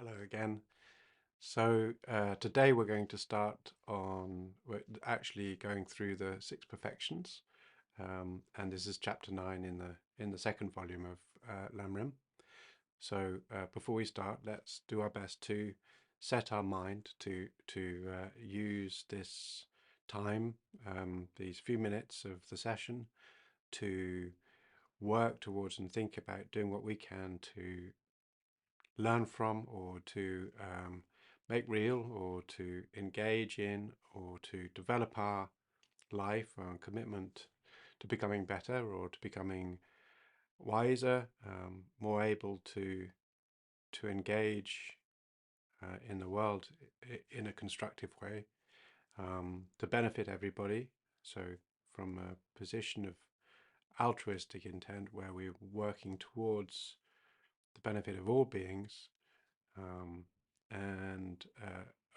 Hello again. Today we're going to start we're actually going through the six perfections, and this is chapter 9 in the second volume of Lam Rim. Before we start, let's do our best to set our mind to use this time, these few minutes of the session, to work towards and think about doing what we can to learn from, or to make real, or to engage in, or to develop our life or commitment to becoming better, or to becoming wiser, more able to engage in the world in a constructive way, to benefit everybody. So from a position of altruistic intent, where we're working towards the benefit of all beings, um, and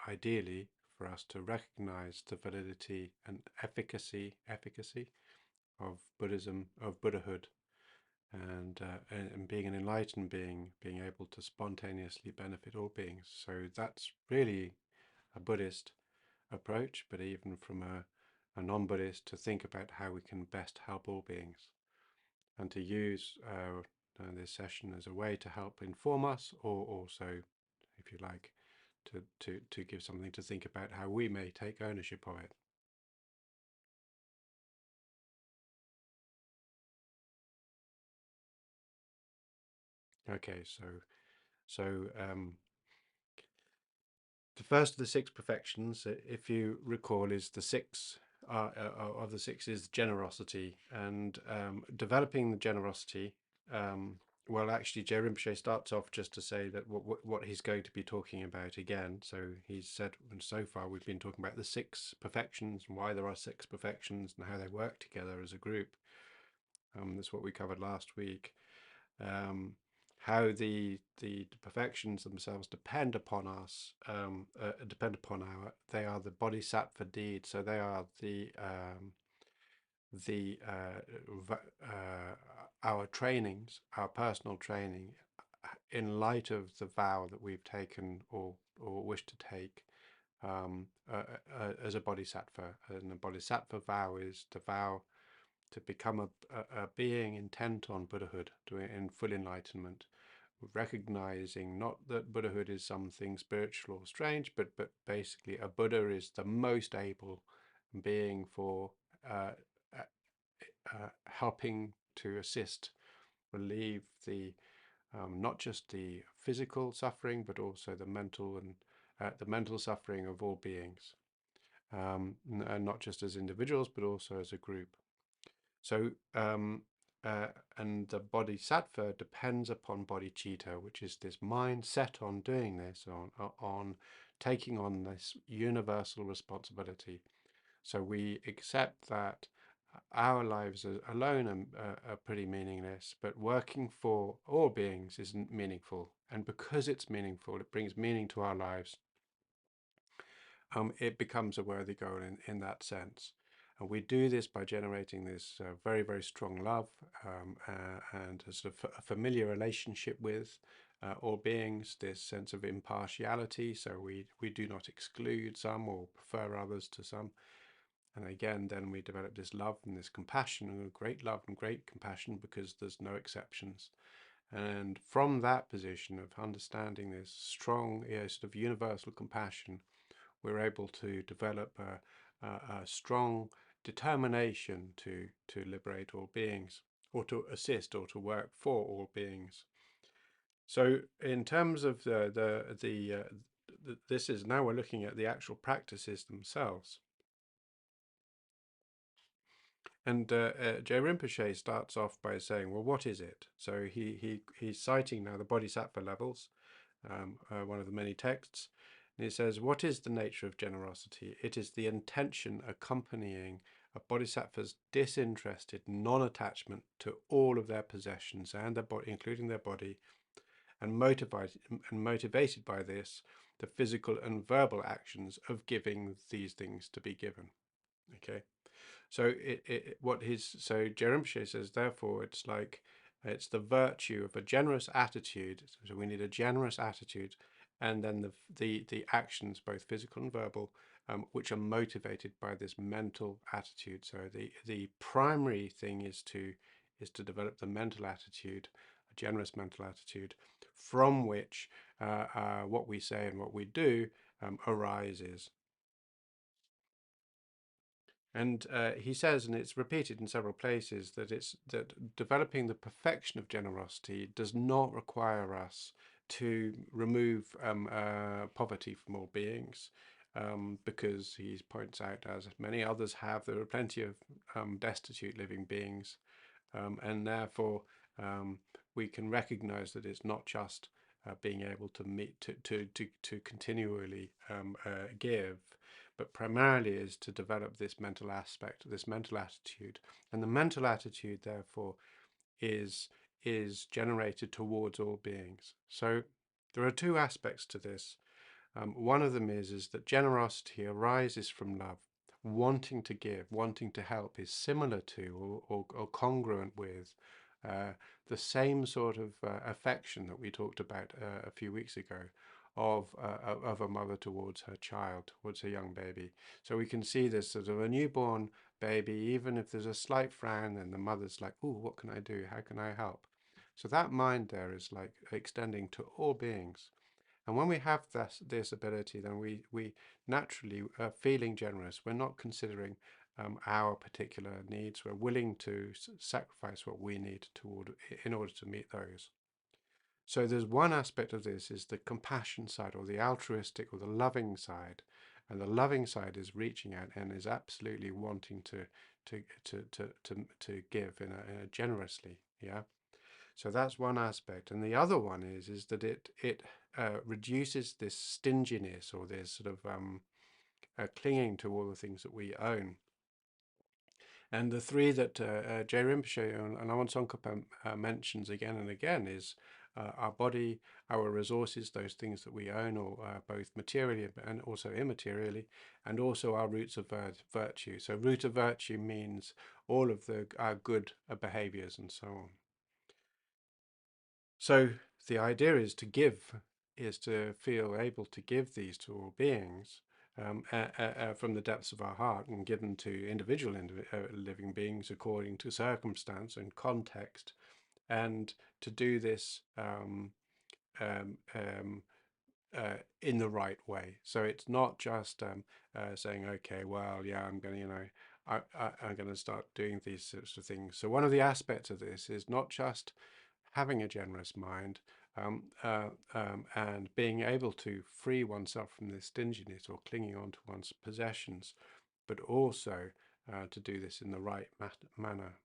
ideally for us to recognize the validity and efficacy of Buddhism, of Buddhahood, and being an enlightened being, being able to spontaneously benefit all beings. So that's really a Buddhist approach, but even from a non-Buddhist, to think about how we can best help all beings, and to use this session as a way to help inform us, or also, if you like, to give something to think about how we may take ownership of it. Okay, the first of the six perfections, if you recall, is the six of the six is generosity, and developing the generosity. Well, actually, Je Rinpoche starts off just to say that what he's going to be talking about again. So he's said, and so far we've been talking about the six perfections and why there are six perfections and how they work together as a group. That's what we covered last week. How the perfections themselves depend upon us, they are the bodhisattva deed. So they are the our trainings, our personal training, in light of the vow that we've taken, or wish to take, as a bodhisattva. And the bodhisattva vow is the vow to become a being intent on Buddhahood, in full enlightenment, recognizing not that Buddhahood is something spiritual or strange, but basically a Buddha is the most able being for helping to assist, relieve the not just the physical suffering, but also the mental suffering of all beings, and not just as individuals, but also as a group. So, and the bodhisattva depends upon bodhicitta, which is this mind set on doing this, on taking on this universal responsibility. So we accept that our lives alone are pretty meaningless, but working for all beings isn't meaningful. And because it's meaningful, it brings meaning to our lives. It becomes a worthy goal in that sense. And we do this by generating this very, very strong love, and a sort of a familiar relationship with all beings, this sense of impartiality. So we do not exclude some or prefer others to some. And again, then we develop this love and this compassion, and great love and great compassion, because there's no exceptions. And from that position of understanding this strong, sort of universal compassion, we're able to develop a strong determination to liberate all beings, or to assist, or to work for all beings. So in terms of this is now we're looking at the actual practices themselves. And Je Rinpoche starts off by saying, well, what is it? So he's citing now the bodhisattva levels, one of the many texts. And he says, what is the nature of generosity? It is the intention accompanying a bodhisattva's disinterested non-attachment to all of their possessions and their body, including their body, and motivated by this, the physical and verbal actions of giving these things to be given. Okay. So so Je Rinpoche says, therefore, it's the virtue of a generous attitude. So we need a generous attitude and then the actions, both physical and verbal, which are motivated by this mental attitude. So the primary thing is to develop the mental attitude, a generous mental attitude, from which what we say and what we do arises. And he says, and it's repeated in several places, that it's that developing the perfection of generosity does not require us to remove poverty from all beings, because he points out, as many others have, there are plenty of destitute living beings, and therefore we can recognize that it's not just being able to meet to continually give, but primarily is to develop this mental aspect, this mental attitude. And the mental attitude, therefore, is generated towards all beings. So there are two aspects to this. One of them is that generosity arises from love. Wanting to give, wanting to help is similar to or congruent with the same sort of affection that we talked about a few weeks ago of a mother towards her child, towards her young baby. So we can see this sort of a newborn baby, even if there's a slight frown, and the mother's like, "Oh, what can I do? How can I help?" So that mind there is like extending to all beings. And when we have this ability, then we naturally are feeling generous. We're not considering our particular needs. We're willing to sacrifice what we need in order to meet those. So there's one aspect of this is the compassion side, or the altruistic, or the loving side. And the loving side is reaching out and is absolutely wanting to give in a generously. Yeah. So that's one aspect, and the other one is that it reduces this stinginess, or this sort of clinging to all the things that we own. And the three that Je Rinpoche and Lam Rim Tsongkhapa mentions again and again is our body, our resources, those things that we own, or both materially and also immaterially, and also our roots of virtue. So root of virtue means all of our good behaviors and so on. So the idea is to give, is to feel able to give these to all beings from the depths of our heart, and give them to individual living beings according to circumstance and context, and to do this um, um, in the right way. So it's not just saying, okay, well, yeah, I'm going to, I'm going to start doing these sorts of things. So one of the aspects of this is not just having a generous mind, and being able to free oneself from this stinginess or clinging on to one's possessions, but also to do this in the right manner.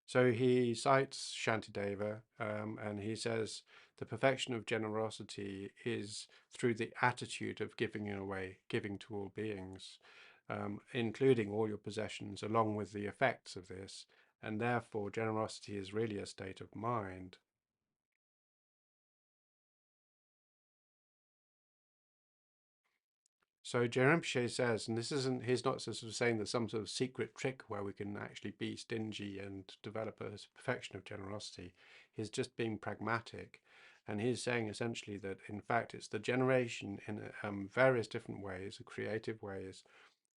So he cites Shantideva, and he says the perfection of generosity is through the attitude of giving away, giving to all beings, including all your possessions, along with the effects of this. And therefore, generosity is really a state of mind. So Je Rinpoche says, and this isn't, he's not sort of saying there's some sort of secret trick where we can actually be stingy and develop a perfection of generosity. He's just being pragmatic. And he's saying essentially that, in fact, it's the generation in various different ways, creative ways,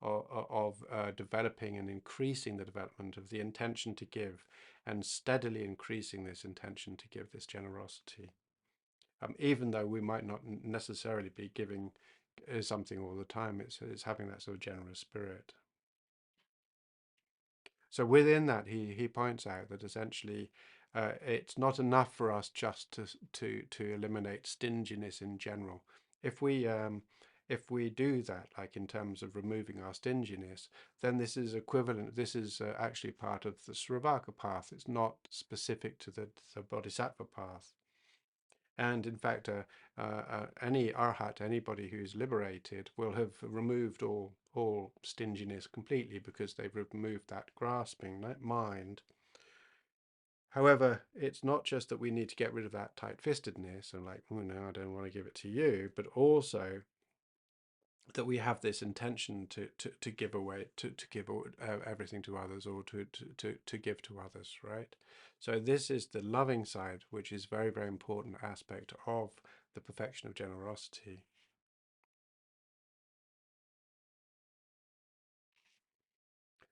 of developing and increasing the development of the intention to give, and steadily increasing this intention to give, this generosity. Even though we might not necessarily be giving something all the time, it's having that sort of generous spirit. So within that, he points out that essentially it's not enough for us just to eliminate stinginess in general. If we do that, like in terms of removing our stinginess, then this is equivalent. This is actually part of the Sravaka path. It's not specific to the Bodhisattva path. And in fact, any arhat, anybody who's liberated, will have removed all stinginess completely, because they've removed that grasping, that mind. However, it's not just that we need to get rid of that tight-fistedness and like, oh no, I don't want to give it to you, but also that we have this intention to give away, to give everything to others, or to give to others, right? So this is the loving side, which is very, very important aspect of the perfection of generosity.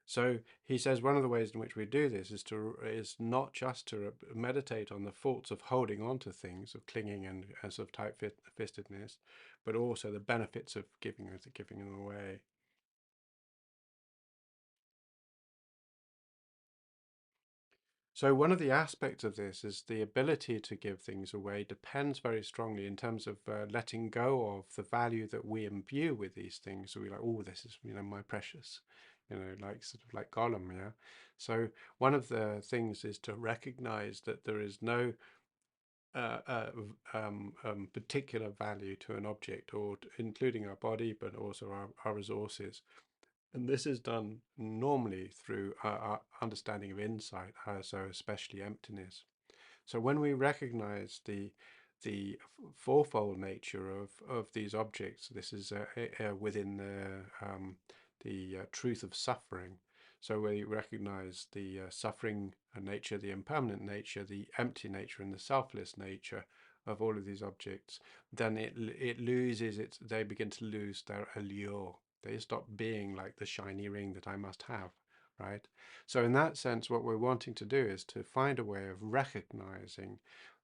So he says one of the ways in which we do this is not just to meditate on the faults of holding on to things, of clinging and sort of tight-fistedness, but also the benefits of giving them away. So one of the aspects of this is the ability to give things away depends very strongly in terms of letting go of the value that we imbue with these things. So we're like, oh, this is, my precious, like sort of like Gollum, yeah. So one of the things is to recognize that there is no uh, uh, particular value to an object, or including our body, but also our resources. And this is done normally through our understanding of insight, so especially emptiness. So when we recognize the fourfold nature of these objects, this is within the truth of suffering. So we recognize the suffering nature, the impermanent nature, the empty nature, and the selfless nature of all of these objects. Then it loses its. They begin to lose their allure. They stop being like the shiny ring that I must have, right? So in that sense, what we're wanting to do is to find a way of recognizing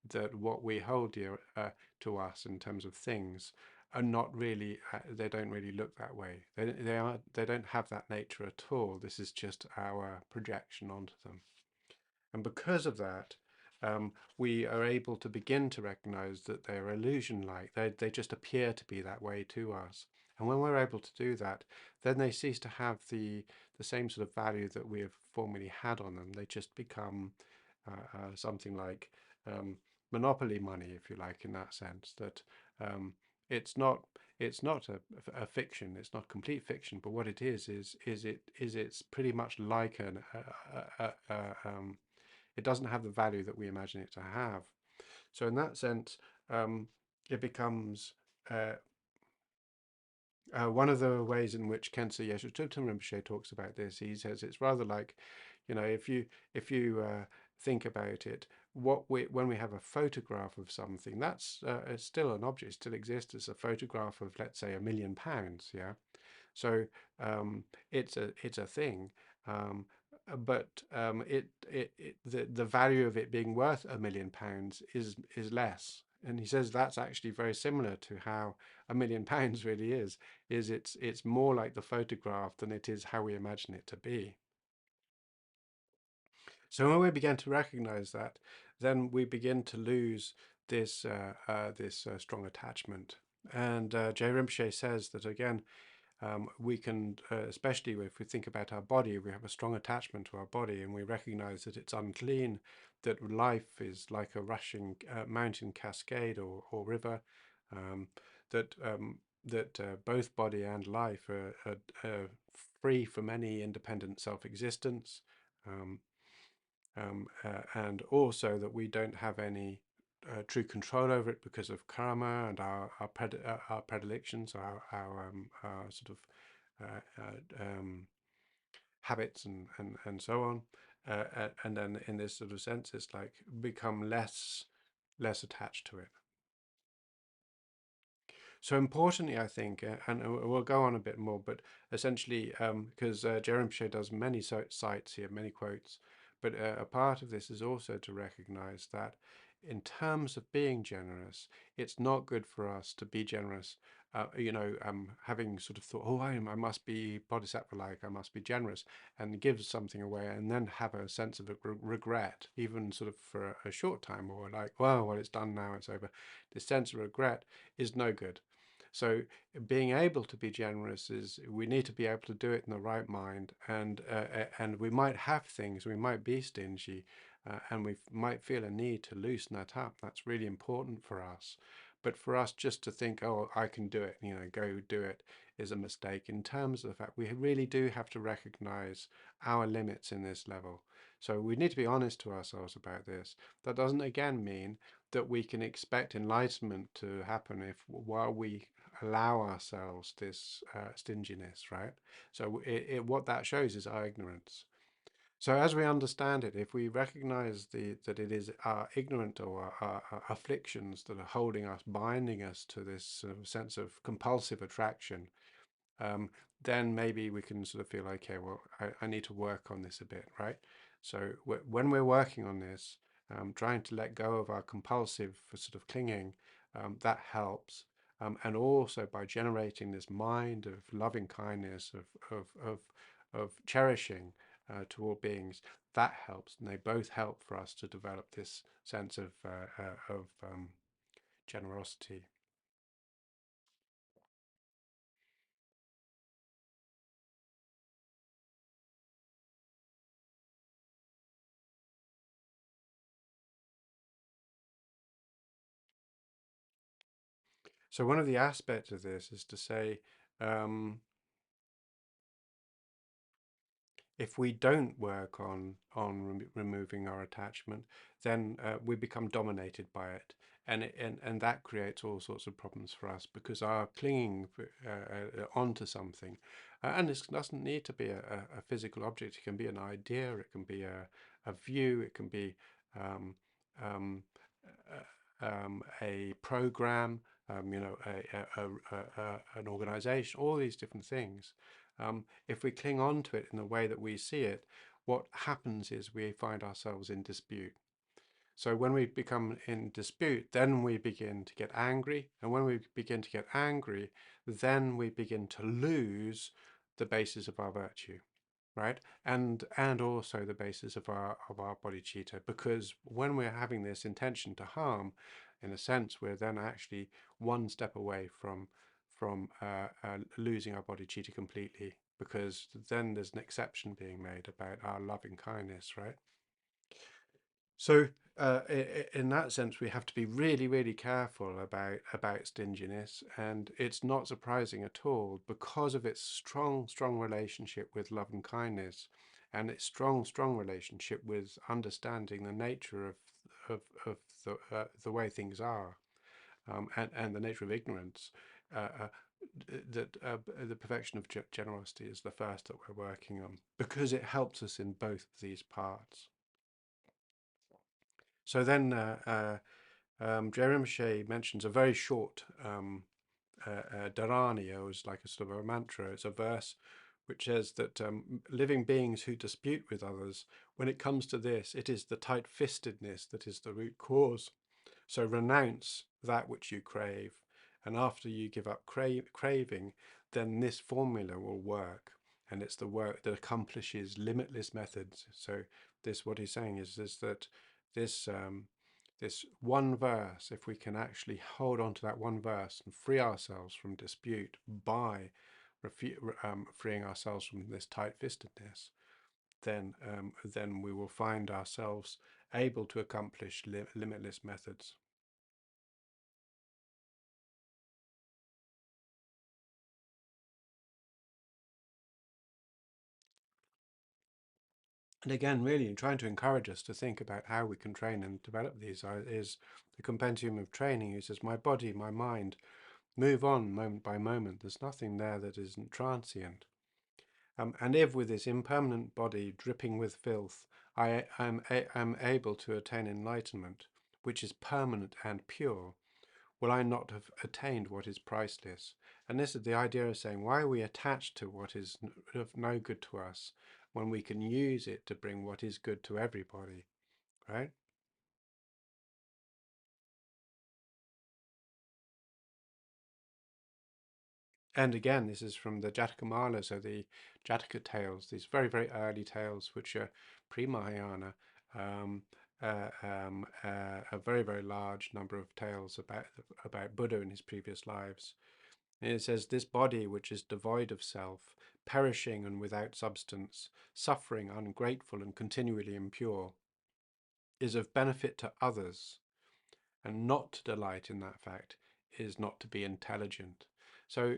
that what we hold dear to us in terms of things are not really, they don't really look that way. They don't have that nature at all. This is just our projection onto them. And because of that, we are able to begin to recognize that they're illusion-like. They just appear to be that way to us. And when we're able to do that, then they cease to have the same sort of value that we have formerly had on them. They just become something like monopoly money, if you like, in that sense. That it's not a fiction. It's not complete fiction, but what it is it's pretty much like it doesn't have the value that we imagine it to have. So in that sense, it becomes one of the ways in which Khensa Yeshe Tubten Rinpoche talks about this. He says it's rather like, if you think about it, when we have a photograph of something, that's it's still an object, still exists as a photograph of, let's say, £1,000,000. Yeah, so it's a thing, but the value of it being worth £1,000,000 is less. And he says that's actually very similar to how £1,000,000 really is. It's more like the photograph than it is how we imagine it to be. So when we begin to recognize that, then we begin to lose this strong attachment. And Je Rinpoche says that again, we can, especially if we think about our body, we have a strong attachment to our body, and we recognize that it's unclean, that life is like a rushing mountain cascade or river, um, that both body and life are free from any independent self-existence, um, and also that we don't have any true control over it because of karma and our predilections, our sort of habits and so on. And then in this sort of sense, it's like become less attached to it. So importantly, I think, and we'll go on a bit more, but essentially, because Jeremy Pichet does many sites here, many quotes, but a part of this is also to recognize that in terms of being generous, it's not good for us to be generous, having sort of thought, oh, I must be bodhisattva-like, I must be generous, and give something away, and then have a sense of regret, even sort of for a short time, or like, well, it's done now, it's over. This sense of regret is no good. So being able to be generous is we need to be able to do it in the right mind, and we might have things, we might be stingy, and we might feel a need to loosen that up. That's really important for us. But for us just to think, oh, I can do it, go do it, is a mistake in terms of the fact we really do have to recognize our limits in this level. So we need to be honest to ourselves about this. That doesn't again mean that we can expect enlightenment to happen if while we allow ourselves this stinginess, right? So what that shows is our ignorance. So as we understand it, if we recognize that it is our ignorant or our afflictions that are holding us, binding us to this sort of sense of compulsive attraction, um, then maybe we can sort of feel, okay, well, I need to work on this a bit, right? So when we're working on this, trying to let go of our compulsive sort of clinging, that helps. And also by generating this mind of loving kindness, of cherishing to all beings, that helps. And they both help for us to develop this sense of generosity. So one of the aspects of this is to say, um, if we don't work on removing our attachment, then we become dominated by it, and that creates all sorts of problems for us because our clinging onto something, and this doesn't need to be a physical object. It can be an idea, it can be a view, it can be um, um, a program, an organization, all these different things. If we cling on to it in the way that we see it, what happens is we find ourselves in dispute. So when we become in dispute, then we begin to get angry. And when we begin to get angry, then we begin to lose the basis of our virtue, right? And also the basis of our bodhicitta, because when we're having this intention to harm, in a sense, we're then actually one step away from losing our bodhicitta completely, because then there's an exception being made about our loving kindness, right? So in that sense, we have to be really, really careful about stinginess, and it's not surprising at all because of its strong, strong relationship with love and kindness, and its strong, strong relationship with understanding the nature of the way things are, and the nature of ignorance. Uh, uh, that the perfection of generosity is the first that we're working on because it helps us in both of these parts. So then Je Rinpoche mentions a very short dharani, or is like a sort of a mantra. It's a verse which says that living beings who dispute with others, when it comes to this, it is the tight-fistedness that is the root cause. So renounce that which you crave, and after you give up craving, then this formula will work. And it's the work that accomplishes limitless methods. So this, what he's saying is that this this one verse, if we can actually hold on to that one verse and free ourselves from dispute by freeing ourselves from this tight-fistedness, then we will find ourselves able to accomplish limitless methods. And again, really trying to encourage us to think about how we can train and develop these is the compendium of training. He says, my body, my mind, move on moment by moment. There's nothing there that isn't transient. And if with this impermanent body dripping with filth, I am able to attain enlightenment, which is permanent and pure, will I not have attained what is priceless? And this is the idea of saying, why are we attached to what is of no good to us when we can use it to bring what is good to everybody, right? And again, this is from the Jatakamala, so the Jataka tales, these very, very early tales, which are pre-Mahayana, um, a very, very large number of tales about Buddha in his previous lives. And it says, this body which is devoid of self, perishing and without substance, suffering, ungrateful, and continually impure, is of benefit to others, and not to delight in that fact is not to be intelligent. So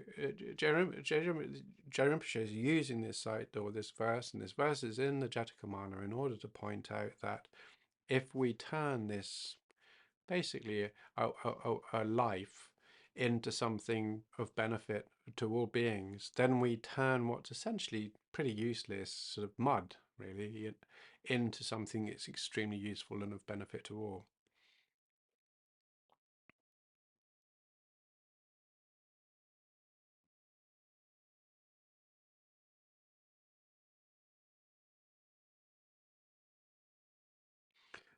Je Rinpoche is using this site or this verse, and this verse is in the Jatakamala in order to point out that if we turn this basically a life into something of benefit to all beings, then we turn what's essentially pretty useless, sort of mud, really, into something that's extremely useful and of benefit to all.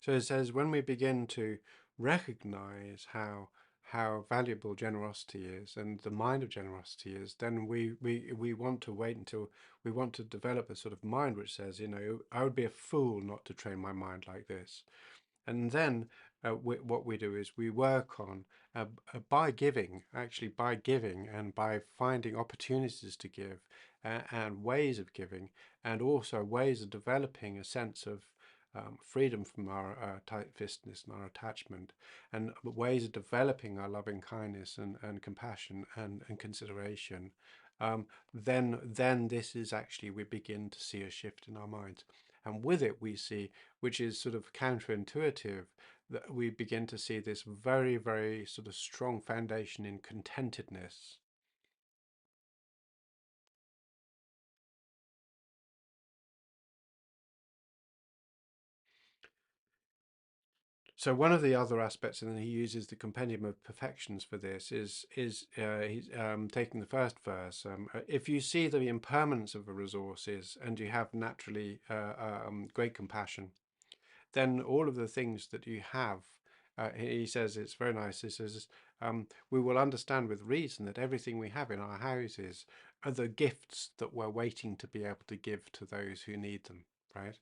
So it says when we begin to recognize how valuable generosity is and the mind of generosity is, then we want to wait until we want to develop a sort of mind which says, you know, I would be a fool not to train my mind like this. And then what we do is we work on by giving, actually by giving and by finding opportunities to give and ways of giving, and also ways of developing a sense of freedom from our tight-fistedness and our attachment, and ways of developing our loving kindness and compassion and consideration. Then this is actually, we begin to see a shift in our minds. And with it, we see, which is sort of counterintuitive, that we begin to see this very, very sort of strong foundation in contentedness. So one of the other aspects, and he uses the compendium of perfections for this, is he's taking the first verse. If you see the impermanence of the resources and you have naturally great compassion, then all of the things that you have, he says, it's very nice. He says, we will understand with reason that everything we have in our houses are the gifts that we're waiting to be able to give to those who need them, right?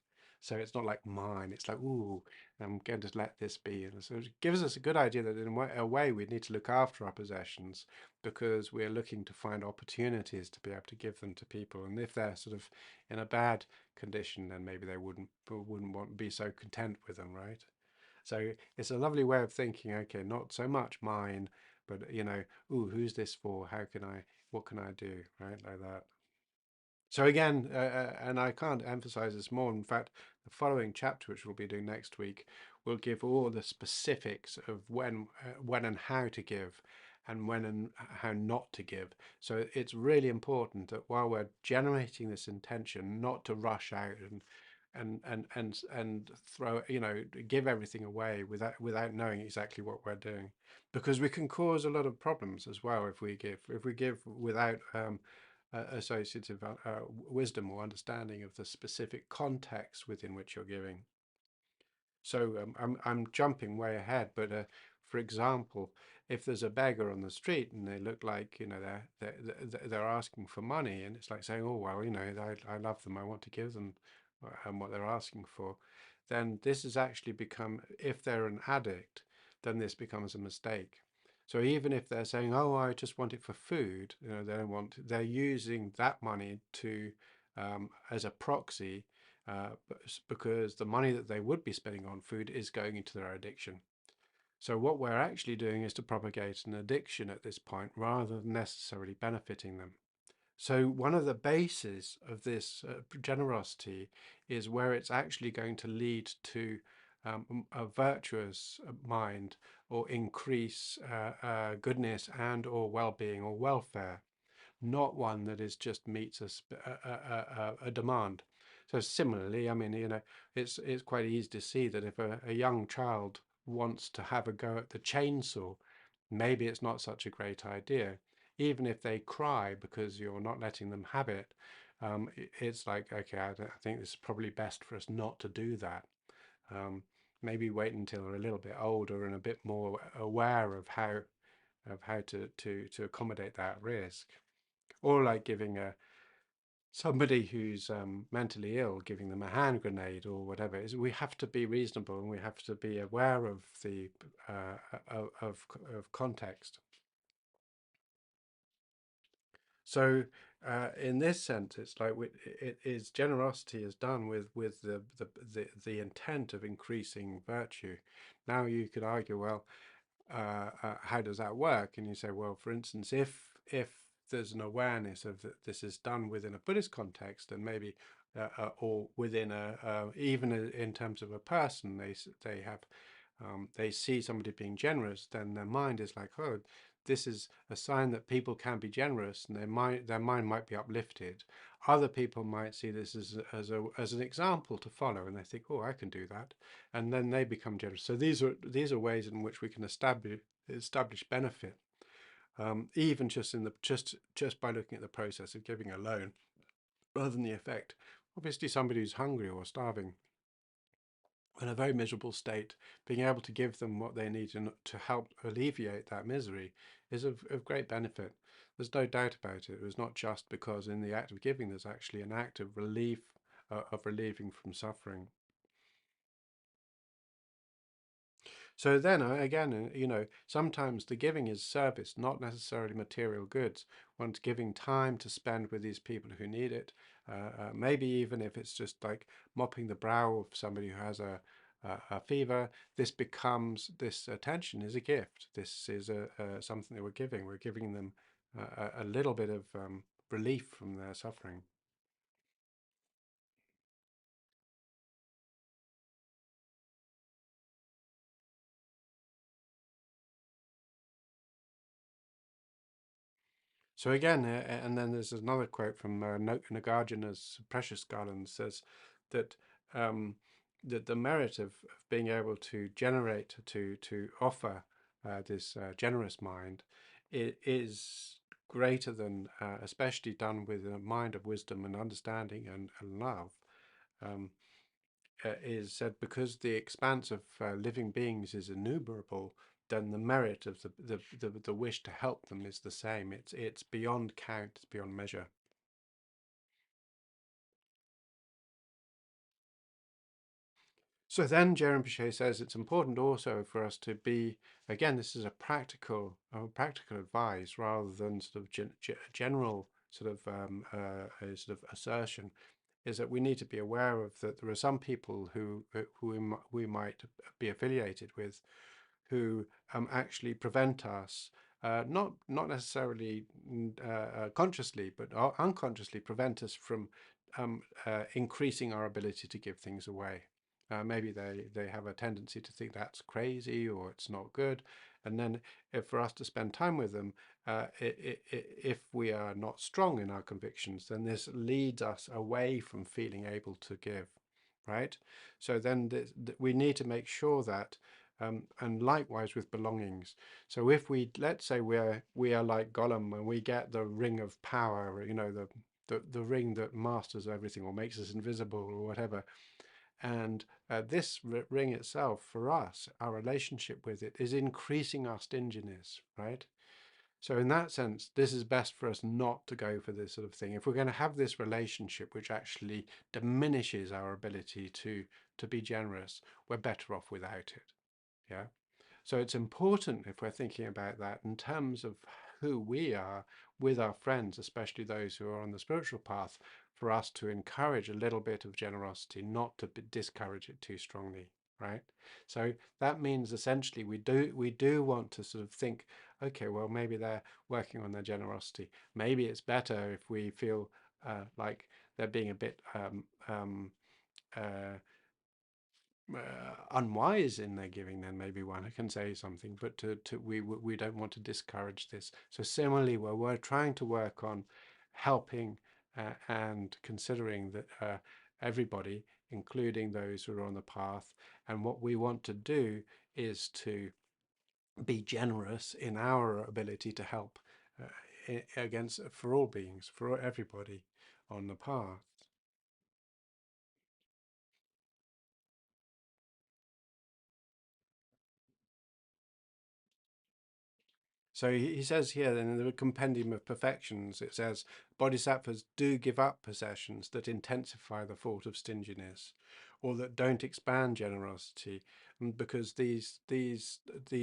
So it's not like mine. It's like, ooh, I'm going to let this be. And so it gives us a good idea that in a way we need to look after our possessions because we're looking to find opportunities to be able to give them to people. And if they're sort of in a bad condition, then maybe they wouldn't want to be so content with them, right? So it's a lovely way of thinking. Okay, not so much mine, but you know, ooh, who's this for? How can I? What can I do? Right, like that. So again, and I can't emphasize this more. In fact, the following chapter, which we'll be doing next week, will give all the specifics of when and how to give, and when and how not to give. So it's really important that while we're generating this intention, not to rush out and throw, you know, give everything away without knowing exactly what we're doing, because we can cause a lot of problems as well if we give without associative wisdom or understanding of the specific context within which you're giving. So I'm jumping way ahead, but for example, if there's a beggar on the street and they look like, you know, they're asking for money, and it's like saying, oh well, you know, I love them, I want to give them what they're asking for, then this has actually become, if they're an addict, then this becomes a mistake. So even if they're saying, oh, I just want it for food, you know, they're using that money to as a proxy because the money that they would be spending on food is going into their addiction. So what we're actually doing is to propagate an addiction at this point rather than necessarily benefiting them. So one of the bases of this generosity is where it's actually going to lead to a virtuous mind or increase goodness and or well-being or welfare, not one that is just meets a demand. So similarly, I mean, you know, it's quite easy to see that if a young child wants to have a go at the chainsaw, maybe it's not such a great idea. Even if they cry because you're not letting them have it, it's like, okay, I think this is probably best for us not to do that. Um, Maybe wait until they're a little bit older and a bit more aware of how to accommodate that risk, or like giving a somebody who's mentally ill, giving them a hand grenade or whatever. Is we have to be reasonable and we have to be aware of the of context. So in this sense, it's like it is generosity is done with the intent of increasing virtue. Now you could argue, well, how does that work? And you say, well, for instance, if there's an awareness of that this is done within a Buddhist context, and maybe or within even in terms of a person, they have they see somebody being generous, then their mind is like, oh, this is a sign that people can be generous and their mind might be uplifted. Other people might see this as an example to follow, and they think, oh, I can do that, and then they become generous. So these are ways in which we can establish benefit, even just by looking at the process of giving alone, rather than the effect. Obviously, somebody who's hungry or starving, in a very miserable state, being able to give them what they need to help alleviate that misery is of great benefit. There's no doubt about it. It was not just because in the act of giving there's actually an act of relief, of relieving from suffering. So then again, sometimes the giving is service, not necessarily material goods. One's giving time to spend with these people who need it. Maybe even if it's just like mopping the brow of somebody who has a fever, this attention is a gift. This is something that we're giving. We're giving them a little bit of relief from their suffering. So again, and then there's another quote from Nagarjuna's Precious Garland says that um, that the merit of being able to generate, to offer this generous mind, is greater than, especially done with a mind of wisdom and understanding and love. Um, is said because the expanse of living beings is innumerable, then the merit of the wish to help them is the same. It's beyond count, it's beyond measure. So then Je Rinpoche says it's important also for us to be, again, this is a practical advice rather than sort of general a sort of assertion, is that we need to be aware of that there are some people who we might be affiliated with who actually prevent us, not necessarily consciously, but unconsciously prevent us from increasing our ability to give things away. Maybe they have a tendency to think that's crazy or it's not good. And then if for us to spend time with them, if we are not strong in our convictions, then this leads us away from feeling able to give, right? So then we need to make sure that and likewise with belongings. So if let's say we are like Gollum and we get the ring of power, the ring that masters everything or makes us invisible or whatever, and this ring itself, for us, our relationship with it is increasing our stinginess, right? So in that sense, this is best for us not to go for this sort of thing. If we're going to have this relationship which actually diminishes our ability to be generous, we're better off without it. Yeah. So it's important, if we're thinking about that in terms of who we are with our friends, especially those who are on the spiritual path, for us to encourage a little bit of generosity, not to discourage it too strongly, right? So that means essentially we do want to sort of think, okay, well, maybe they're working on their generosity. Maybe it's better if we feel like they're being a bit uh, unwise in their giving, then maybe one can say something. But we don't want to discourage this. So similarly, where we're trying to work on helping and considering that everybody, including those who are on the path, and what we want to do is to be generous in our ability to help against for all beings, for everybody on the path. So he says here in the Compendium of Perfections, it says, Bodhisattvas do give up possessions that intensify the fault of stinginess, or that don't expand generosity, because these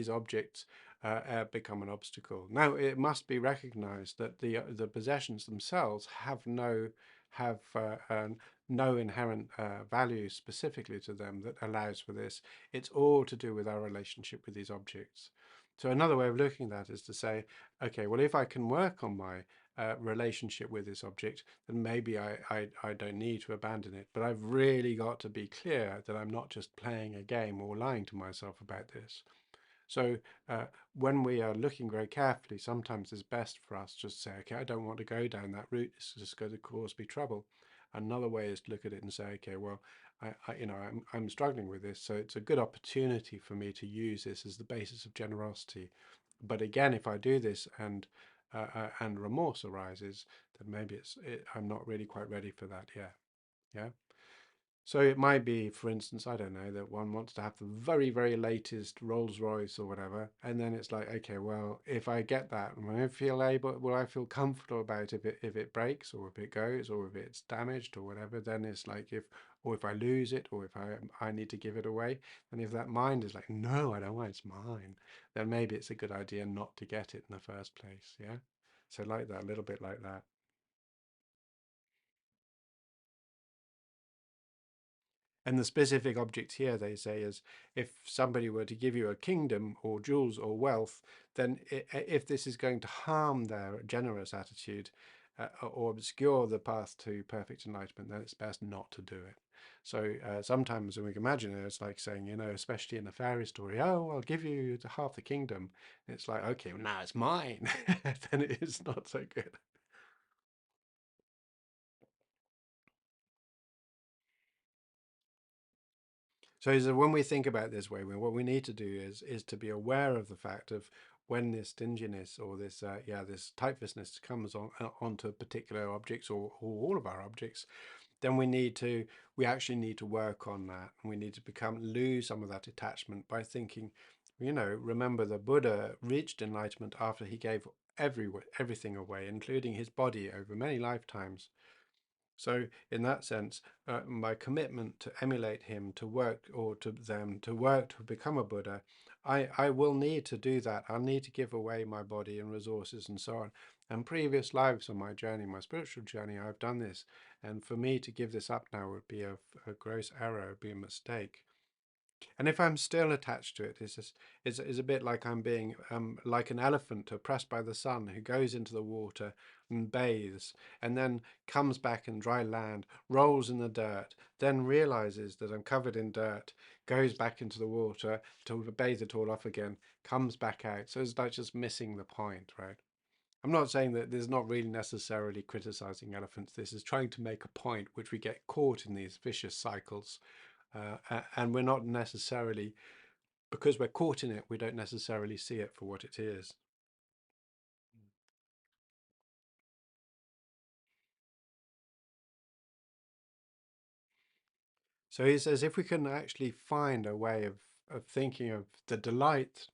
objects become an obstacle. Now, it must be recognized that the possessions themselves have no inherent value specifically to them that allows for this. It's all to do with our relationship with these objects. So another way of looking at that is to say, okay, well, if I can work on my relationship with this object, then maybe I don't need to abandon it. But I've really got to be clear that I'm not just playing a game or lying to myself about this. So when we are looking very carefully, sometimes it's best for us just to say, okay, I don't want to go down that route. It's just going to cause me trouble. Another way is to look at it and say, okay, well, I'm struggling with this, so it's a good opportunity for me to use this as the basis of generosity. But again, if I do this and remorse arises, then maybe I'm not really quite ready for that yet. Yeah. So it might be, for instance, I don't know, that one wants to have the very, very latest Rolls Royce or whatever, and then it's like, okay, well, if I get that, will I feel comfortable about if it breaks or if it goes or if it's damaged or whatever? Then it's like if I lose it or if I need to give it away, and if that mind is like, no, I don't want it's mine, then maybe it's a good idea not to get it in the first place. Yeah. So like that, a little bit like that. And the specific object here, they say, is if somebody were to give you a kingdom or jewels or wealth, then if this is going to harm their generous attitude or obscure the path to perfect enlightenment, then it's best not to do it. So sometimes when we can imagine it, it's like saying, especially in a fairy story, oh, I'll give you half the kingdom. It's like, okay, well, now it's mine. Then it is not so good. So when we think about this way, what we need to do is to be aware of the fact of when this stinginess or this tightness comes onto particular objects or all of our objects, then we actually need to work on that, and we need to lose some of that attachment by thinking, remember the Buddha reached enlightenment after he gave everything away, including his body over many lifetimes. So, in that sense, my commitment to emulate him, to work, or to them to work to become a Buddha, I will need to do that. I'll need to give away my body and resources and so on. And previous lives on my journey, my spiritual journey, I've done this. And for me to give this up now would be a gross error, would be a mistake. And if I'm still attached to it, it's a bit like I'm being like an elephant oppressed by the sun who goes into the water and bathes and then comes back in dry land, rolls in the dirt, then realizes that I'm covered in dirt, goes back into the water to bathe it all off again, comes back out. So it's like just missing the point, right? I'm not saying that there's not really necessarily criticizing elephants. This is trying to make a point which we get caught in these vicious cycles and we're not necessarily, because we're caught in it, we don't necessarily see it for what it is. So he says if we can actually find a way of thinking of the delight,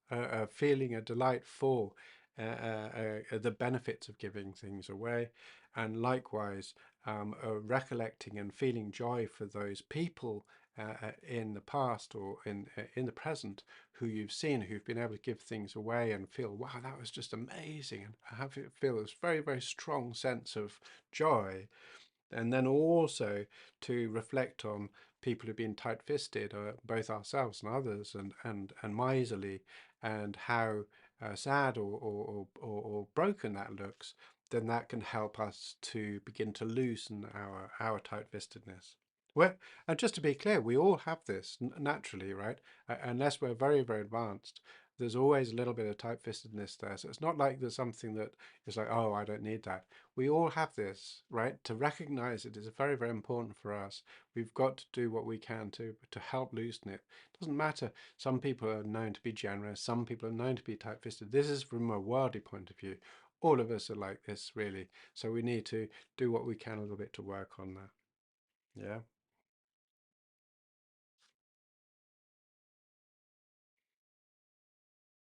feeling a delight for the benefits of giving things away, and likewise recollecting and feeling joy for those people in the past or in the present who you've seen who've been able to give things away and feel, wow, that was just amazing, and feel this very, very strong sense of joy, and then also to reflect on people who've been tight-fisted, both ourselves and others, and miserly, and how sad or broken that looks, then that can help us to begin to loosen our tight-fistedness. Well, and just to be clear, we all have this naturally, right? Unless we're very, very advanced, there's always a little bit of tight-fistedness there. So it's not like there's something that is like, oh, I don't need that. We all have this, right? To recognize it is very, very important for us. We've got to do what we can to help loosen it. It doesn't matter. Some people are known to be generous. Some people are known to be tight-fisted. This is from a worldly point of view. All of us are like this, really. So we need to do what we can a little bit to work on that. Yeah.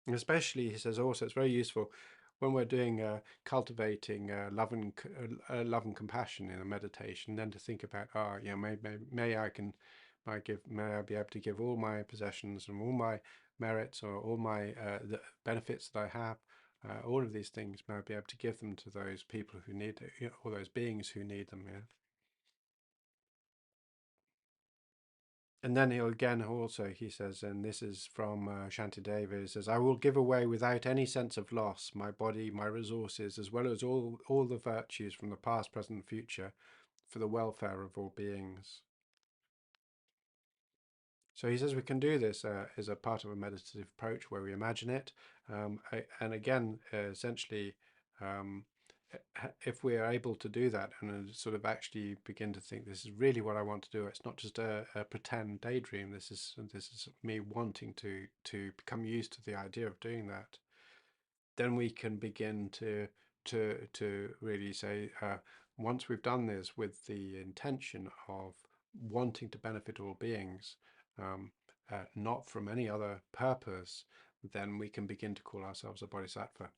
And especially, he says also, it's very useful when we're doing cultivating love and compassion in a meditation. Then to think about, may I be able to give all my possessions and all my merits or all my the benefits that I have, all of these things. May I be able to give them to those people who need it, all those beings who need them. Yeah. And then he'll again also, he says, and this is from Shantideva, he says, I will give away without any sense of loss my body, my resources, as well as all the virtues from the past, present, and future for the welfare of all beings. So he says we can do this as a part of a meditative approach where we imagine it. And again, essentially, um, if we are able to do that and sort of actually begin to think this is really what I want to do, it's not just a pretend daydream. This is me wanting to become used to the idea of doing that. Then we can begin to really say, once we've done this with the intention of wanting to benefit all beings, um, not from any other purpose, then we can begin to call ourselves a bodhisattva.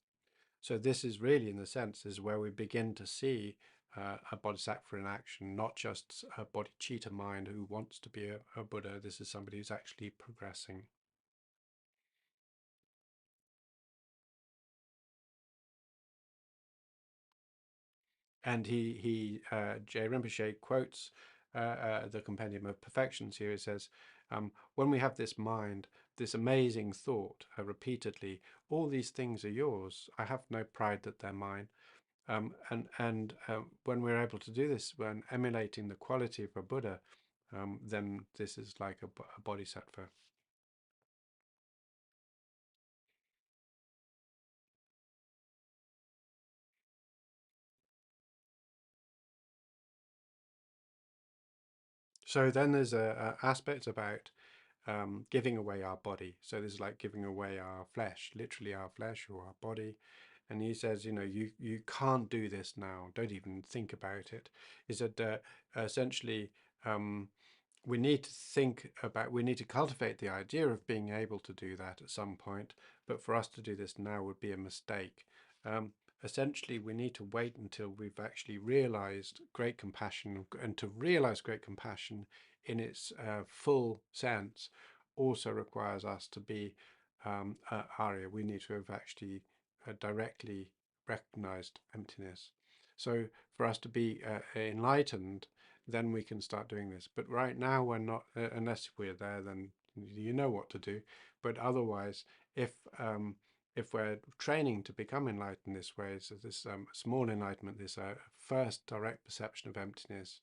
So this is really, in the sense, is where we begin to see a bodhisattva in action, not just a bodhicitta mind who wants to be a Buddha. This is somebody who's actually progressing. And J. Rinpoche quotes the Compendium of Perfections here. It says, when we have this mind, this amazing thought repeatedly, all these things are yours. I have no pride that they're mine. And when we're able to do this, when emulating the quality of a Buddha, then this is like a bodhisattva. So then there's a aspect about giving away our body. So this is like giving away our flesh, literally our flesh or our body. And he says, you can't do this now. Don't even think about it. Is that essentially we need to we need to cultivate the idea of being able to do that at some point. But for us to do this now would be a mistake. Um, Essentially, we need to wait until we've actually realized great compassion, and to realize great compassion in its full sense also requires us to be Arya. We need to have actually directly recognized emptiness. So for us to be enlightened, then we can start doing this. But right now we're not, unless we're there, then you know what to do. But otherwise, if if we're training to become enlightened this way, so this small enlightenment, this first direct perception of emptiness,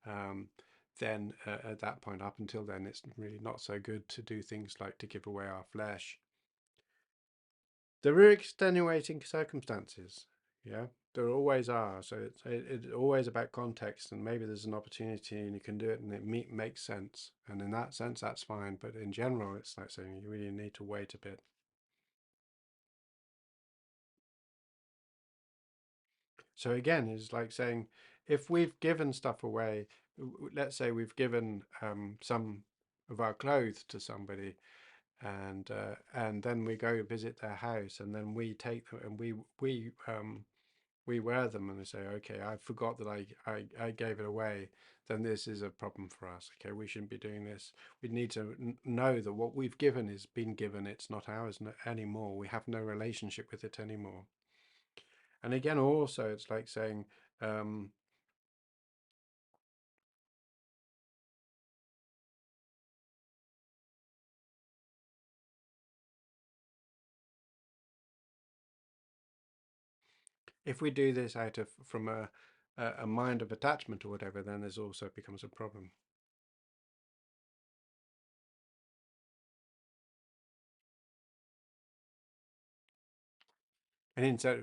um, then at that point, up until then, it's really not so good to do things like to give away our flesh. There are extenuating circumstances, yeah, there always are. So it's always about context, and maybe there's an opportunity and you can do it and it makes sense. And in that sense, that's fine. But in general, it's like saying you really need to wait a bit. So again, it's like saying if we've given stuff away, let's say we've given some of our clothes to somebody, and then we go visit their house, and then we take them and we wear them, and they say, okay, I forgot that I gave it away, then this is a problem for us. Okay, we shouldn't be doing this. We need to know that what we've given is been given. It's not ours anymore. We have no relationship with it anymore. And again, also, it's like saying, um, if we do this out of from a mind of attachment or whatever, then there's also becomes a problem. And instead,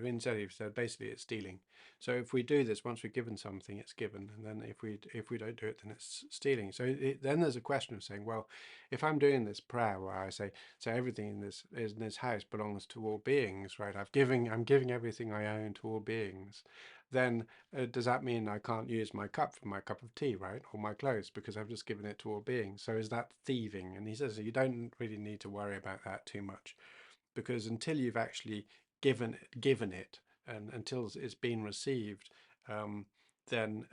so basically, it's stealing. So if we do this, once we're given something, it's given, and then if we don't do it, then it's stealing. So then there's a question of saying, well, if I'm doing this prayer where I say, so everything in this house belongs to all beings, right? I'm giving everything I own to all beings. Then does that mean I can't use my cup for my cup of tea, right, or my clothes because I've just given it to all beings? So is that thieving? And he says you don't really need to worry about that too much, because until you've actually given it, and until it's been received, um, then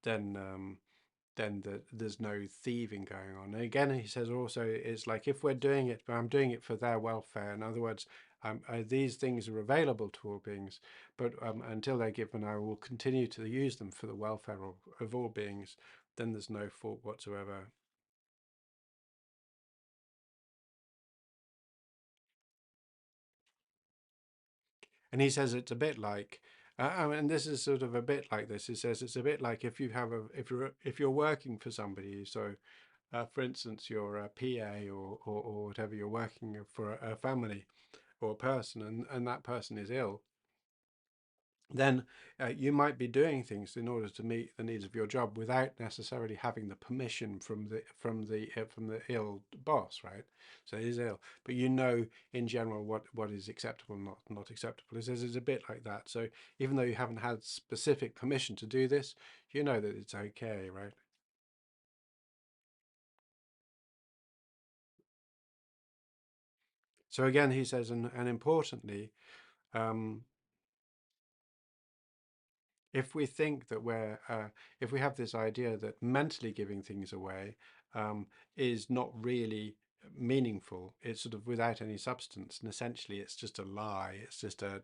then there's no thieving going on. And again, he says also it's like if we're doing it, but I'm doing it for their welfare. In other words, these things are available to all beings, but until they're given, I will continue to use them for the welfare of all beings. Then there's no fault whatsoever. And he says it's a bit like, and this is sort of a bit like this. He says it's a bit like if you have a if you're working for somebody, so for instance, you're a PA or whatever, you're working for a family or a person, and that person is ill, then you might be doing things in order to meet the needs of your job without necessarily having the permission from the ill boss, right? So he's ill, but you know in general what is acceptable and not acceptable. It's a bit like that. So even though you haven't had specific permission to do this, you know that it's okay, right? So again, he says, and importantly, um, if we think that if we have this idea that mentally giving things away is not really meaningful, it's sort of without any substance, and essentially it's just a lie, it's just a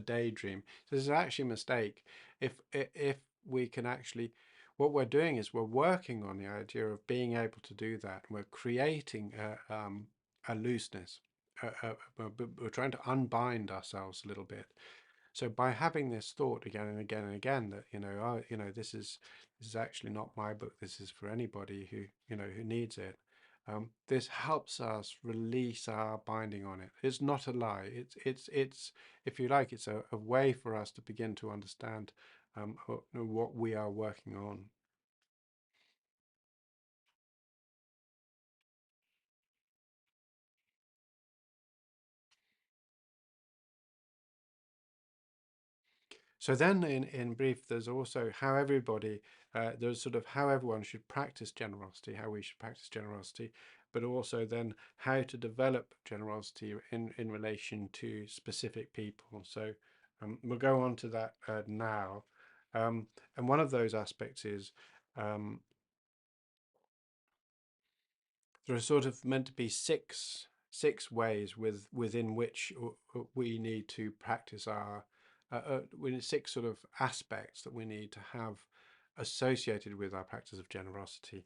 daydream. So this is actually a mistake. If we can actually, what we're doing is we're working on the idea of being able to do that. We're creating a looseness. We're trying to unbind ourselves a little bit. So by having this thought again and again and again that oh, this is actually not my book. This is for anybody who who needs it. This helps us release our binding on it. It's not a lie. It's if you like, it's a way for us to begin to understand what we are working on. So then, in brief, there's also how everybody, there's sort of how everyone should practice generosity, how we should practice generosity, but also then how to develop generosity in relation to specific people. So we'll go on to that now. And one of those aspects is um, there are sort of meant to be six ways within which we need to practice our we need six sort of aspects that we need to have associated with our practice of generosity.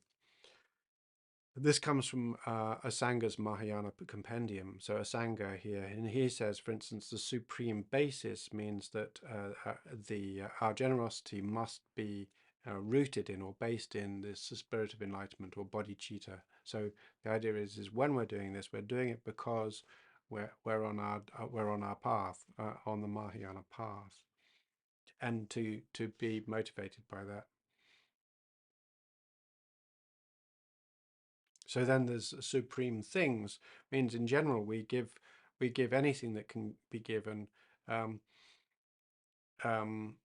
This comes from Asanga's Mahayana compendium. So Asanga here, and he says, for instance, the supreme basis means that our generosity must be rooted in or based in this spirit of enlightenment or bodhicitta. So the idea is when we're doing this, we're doing it because we're on our path, on the Mahayana path, and to be motivated by that. So then there's supreme things, means in general we give anything that can be given, um, um,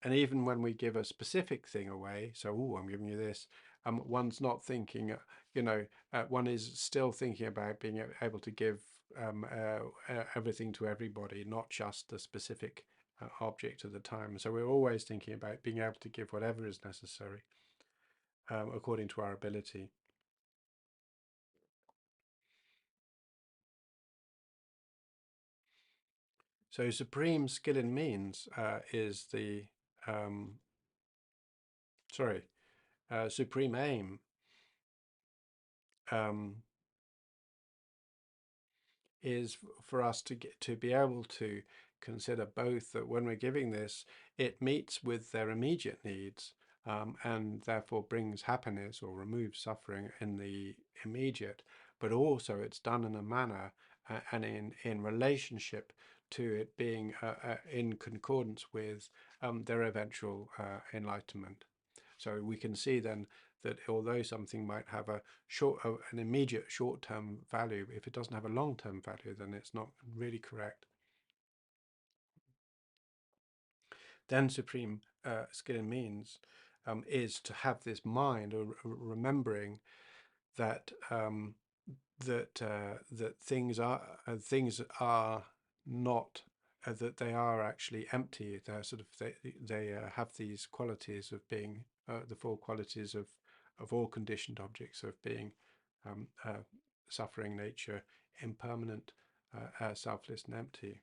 and even when we give a specific thing away, so oh, I'm giving you this, one's not thinking, one is still thinking about being able to give everything to everybody, not just the specific object at the time. So we're always thinking about being able to give whatever is necessary according to our ability. So supreme skill in means is the um, sorry, supreme aim um, is for us to get to be able to consider both that when we're giving this, it meets with their immediate needs and therefore brings happiness or removes suffering in the immediate, but also it's done in a manner and in relationship to it being in concordance with their eventual enlightenment. So we can see then that although something might have an immediate short-term value, if it doesn't have a long-term value, then it's not really correct. Then supreme skill and means is to have this mind or remembering that that things are not that they are actually empty. They're sort of they have these qualities of being the four qualities of all conditioned objects of being suffering nature, impermanent, selfless, and empty.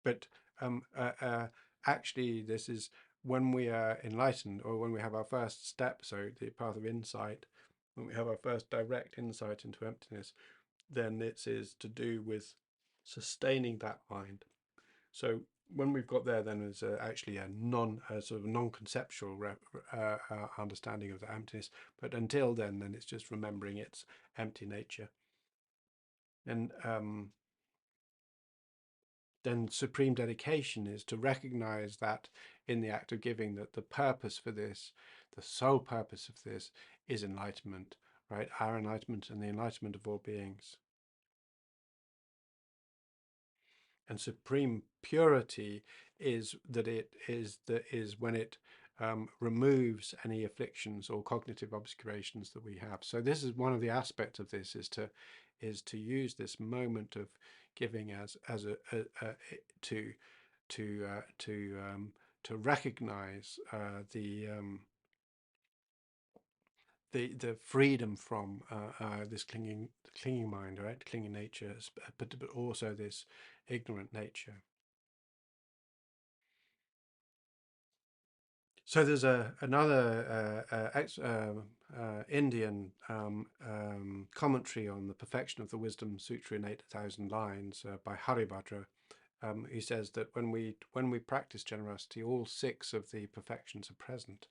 But um, uh, uh, actually, this is when we are enlightened or when we have our first step, so the path of insight, when we have our first direct insight into emptiness, then it is to do with sustaining that mind. So when we've got there, then there's actually a sort of non-conceptual understanding of the emptiness. But until then it's just remembering its empty nature. And then supreme dedication is to recognize that in the act of giving, that the purpose for this, the sole purpose of this, is enlightenment, right? Our enlightenment and the enlightenment of all beings. And supreme purity is that it is when it removes any afflictions or cognitive obscurations that we have. So this is one of the aspects of this, is to use this moment of giving as to recognize the freedom from this clinging mind, right? Clinging nature, but also this ignorant nature. So there's another Indian commentary on the Perfection of the Wisdom Sutra in 8,000 lines by Haribhadra. He says that when we practice generosity, all 6 of the perfections are present.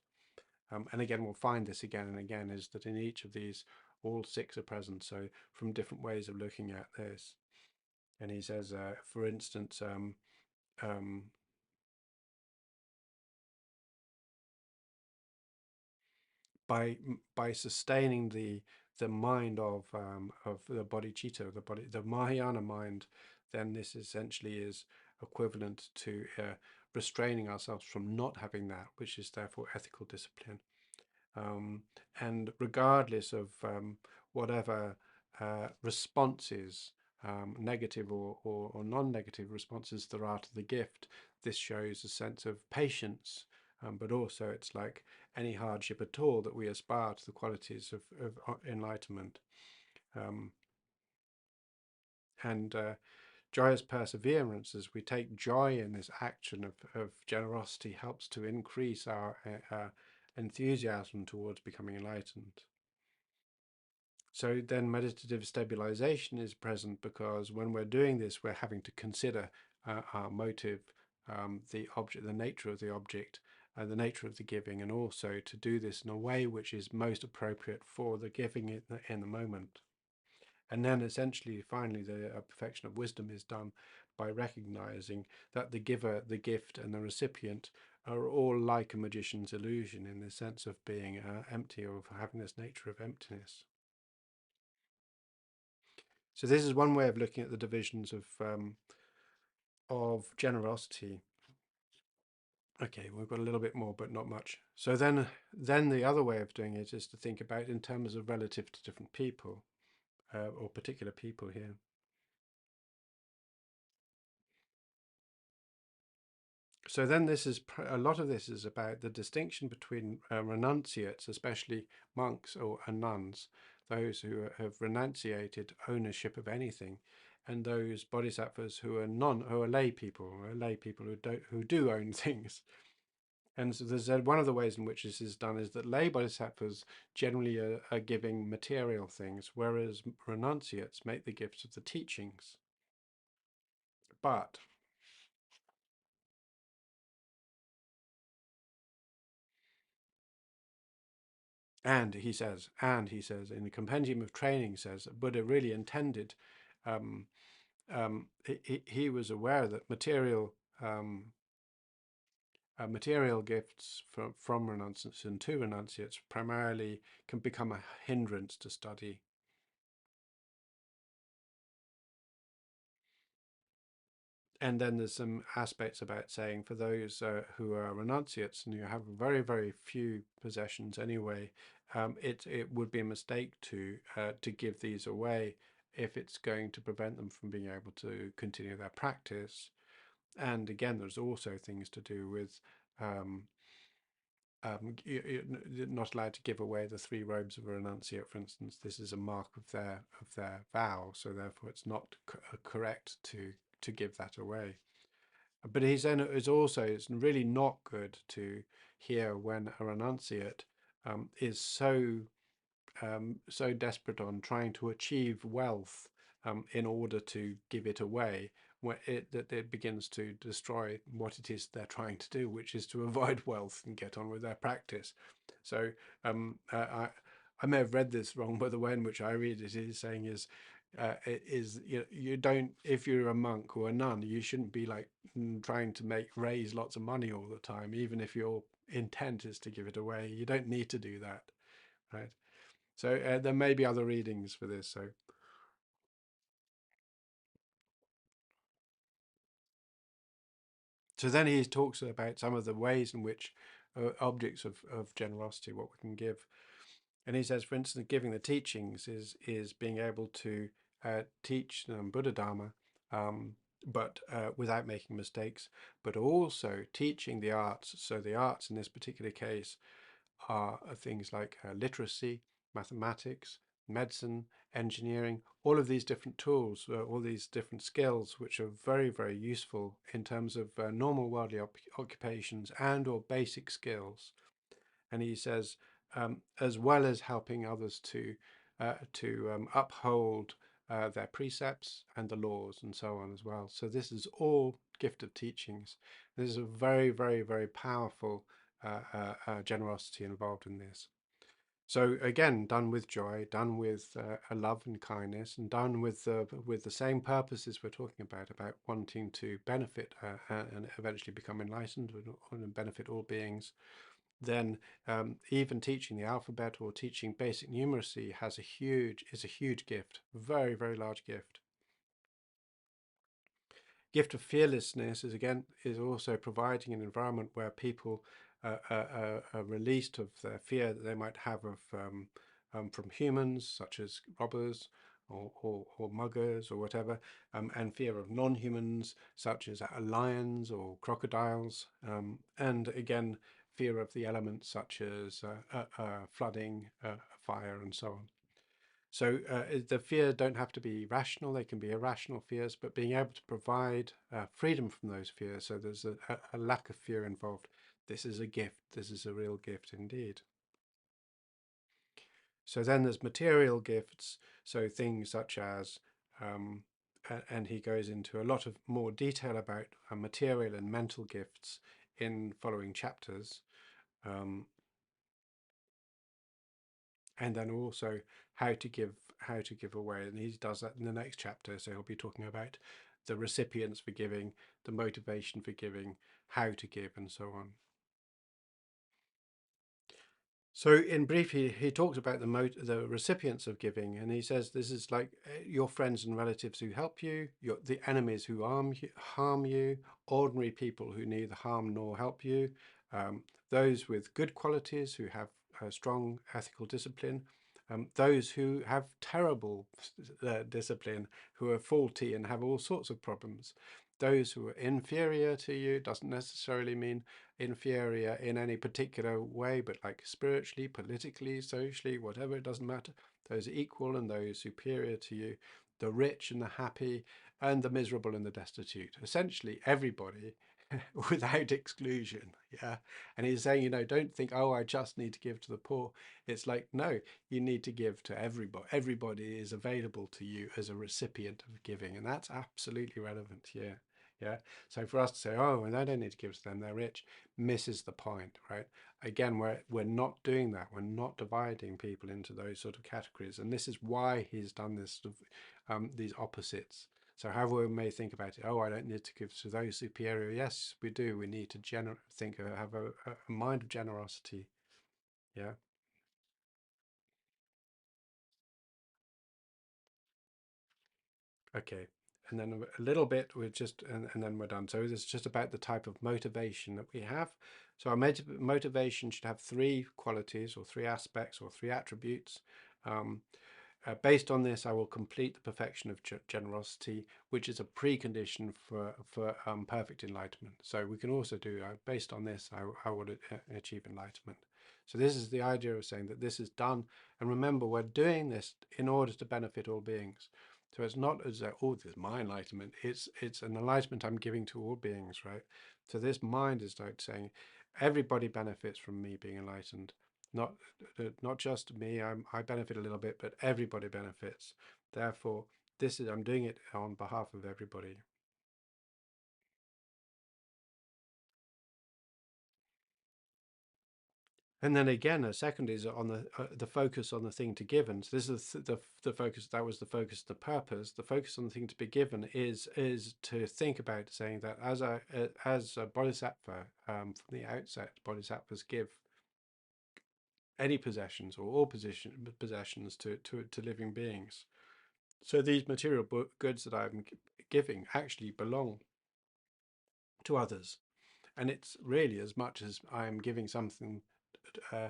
And again, we'll find this again and again, is that in each of these, all 6 are present. So from different ways of looking at this. And he says, for instance, by sustaining the mind of the bodhicitta, the Mahayana mind, then this essentially is equivalent to restraining ourselves from not having that, which is therefore ethical discipline. And regardless of whatever responses, negative or non-negative responses there are to the gift, this shows a sense of patience. But also it's like any hardship at all, that we aspire to the qualities of enlightenment. And joyous perseverance, as we take joy in this action of generosity, helps to increase our enthusiasm towards becoming enlightened. So then meditative stabilization is present, because when we're doing this, we're having to consider our motive, the object, the nature of the object, the nature of the giving, and also to do this in a way which is most appropriate for the giving in the moment. And then essentially, finally, the perfection of wisdom is done by recognizing that the giver, the gift, and the recipient are all like a magician's illusion, in the sense of being empty, or of having this nature of emptiness. So this is one way of looking at the divisions of generosity. Okay, we've got a little bit more, but not much. So then the other way of doing it is to think about in terms of relative to different people, or particular people here. So then this is a lot of this is about the distinction between renunciates, especially monks or nuns, those who have renunciated ownership of anything, and those bodhisattvas who are lay people who do own things. And so there's one of the ways in which this is done is that lay bodhisattvas generally are giving material things, whereas renunciates make the gifts of the teachings. But And he says in the Compendium of Training, says that Buddha really intended, he was aware that material gifts from renunciates and to renunciates primarily can become a hindrance to study. And then there's some aspects about saying, for those who are renunciates and who have very, very few possessions anyway, it would be a mistake to give these away if it's going to prevent them from being able to continue their practice. And again, there's also things to do with you're not allowed to give away the 3 robes of a renunciate, for instance. This is a mark of their vow, so therefore it's not correct to give that away. But he's then it's really not good to hear when a renunciate is so desperate on trying to achieve wealth in order to give it away, that it begins to destroy what it is they're trying to do, which is to avoid wealth and get on with their practice. So I may have read this wrong, but the way in which I read it is saying is you don't, if you're a monk or a nun, you shouldn't be like trying to raise lots of money all the time, even if your intent is to give it away. You don't need to do that, right? So there may be other readings for this. So then he talks about some of the ways in which objects of generosity, what we can give. And he says, for instance, giving the teachings is being able to teach Buddha Dharma, but without making mistakes, but also teaching the arts. So the arts in this particular case are things like literacy, mathematics, medicine, engineering, all of these different tools, all these different skills, which are very, very useful in terms of normal worldly occupations and or basic skills. And he says, as well as helping others to uphold their precepts and the laws and so on as well. So this is all gift of teachings. There's a very, very, very powerful generosity involved in this. So again, done with joy, done with a love and kindness, and done with the same purposes we're talking about wanting to benefit and eventually become enlightened and benefit all beings. Then even teaching the alphabet or teaching basic numeracy is a huge gift, very, very large gift. Gift of fearlessness is also providing an environment where people are released of their fear that they might have of from humans, such as robbers or muggers or whatever, and fear of non-humans, such as lions or crocodiles, and again, fear of the elements such as flooding, fire, and so on. So the fear don't have to be rational, they can be irrational fears, but being able to provide freedom from those fears, so there's a lack of fear involved. This is a gift, this is a real gift indeed. So then there's material gifts, so things such as, and he goes into a lot of more detail about material and mental gifts in following chapters. And then also how to give away, and he does that in the next chapter. So he'll be talking about the recipients for giving, the motivation for giving, how to give, and so on. So in brief, he talks about the recipients of giving, and he says this is like your friends and relatives who help you, the enemies who harm you, ordinary people who neither harm nor help you, those with good qualities who have a strong ethical discipline, those who have terrible discipline, who are faulty and have all sorts of problems. Those who are inferior to you doesn't necessarily mean inferior in any particular way, but like spiritually, politically, socially, whatever, it doesn't matter. Those equal and those superior to you, the rich and the happy, and the miserable and the destitute. Essentially, everybody without exclusion. Yeah. And he's saying, don't think, oh, I just need to give to the poor. It's like, no, you need to give to everybody. Everybody is available to you as a recipient of giving. And that's absolutely relevant here. Yeah. So for us to say, oh, and I don't need to give to them, they're rich, misses the point, right? Again, we're not doing that. We're not dividing people into those sort of categories. And this is why he's done this sort of these opposites. So however we may think about it, oh, I don't need to give to those superior. Yes, we do. We need to have a mind of generosity. Yeah. Okay. And then a little bit, and then we're done. So this is just about the type of motivation that we have. So our motivation should have three qualities or three aspects or three attributes. Based on this, I will complete the perfection of generosity, which is a precondition for perfect enlightenment. So we can also do, based on this, I will achieve enlightenment. So this is the idea of saying that this is done. And remember, we're doing this in order to benefit all beings. So it's not as though, oh, this is my enlightenment. It's an enlightenment I'm giving to all beings, right? So this mind is like saying, everybody benefits from me being enlightened. Not not just me. I benefit a little bit, but everybody benefits. Therefore, I'm doing it on behalf of everybody. And then again, a second is on the focus on the thing to give. And so this is the focus. That was the focus, the purpose. The focus on the thing to be given is to think about saying that as a bodhisattva, from the outset, bodhisattvas give any possessions or all possessions to living beings. So these material goods that I'm giving actually belong to others, and it's really as much as I'm giving something, uh,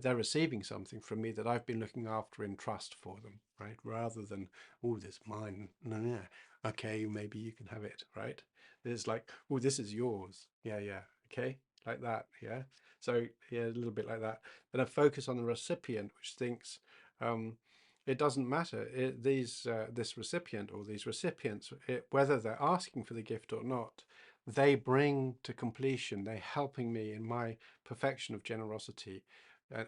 they're receiving something from me that I've been looking after in trust for them, right? Rather than, oh, this is mine. No, no, okay, maybe you can have it, right? It's like, oh, this is yours. Yeah, yeah, okay, like that, yeah. So yeah, a little bit like that. But I focus on the recipient, which thinks, it doesn't matter. This recipient or these recipients, whether they're asking for the gift or not, they bring to completion. They're helping me in my perfection of generosity,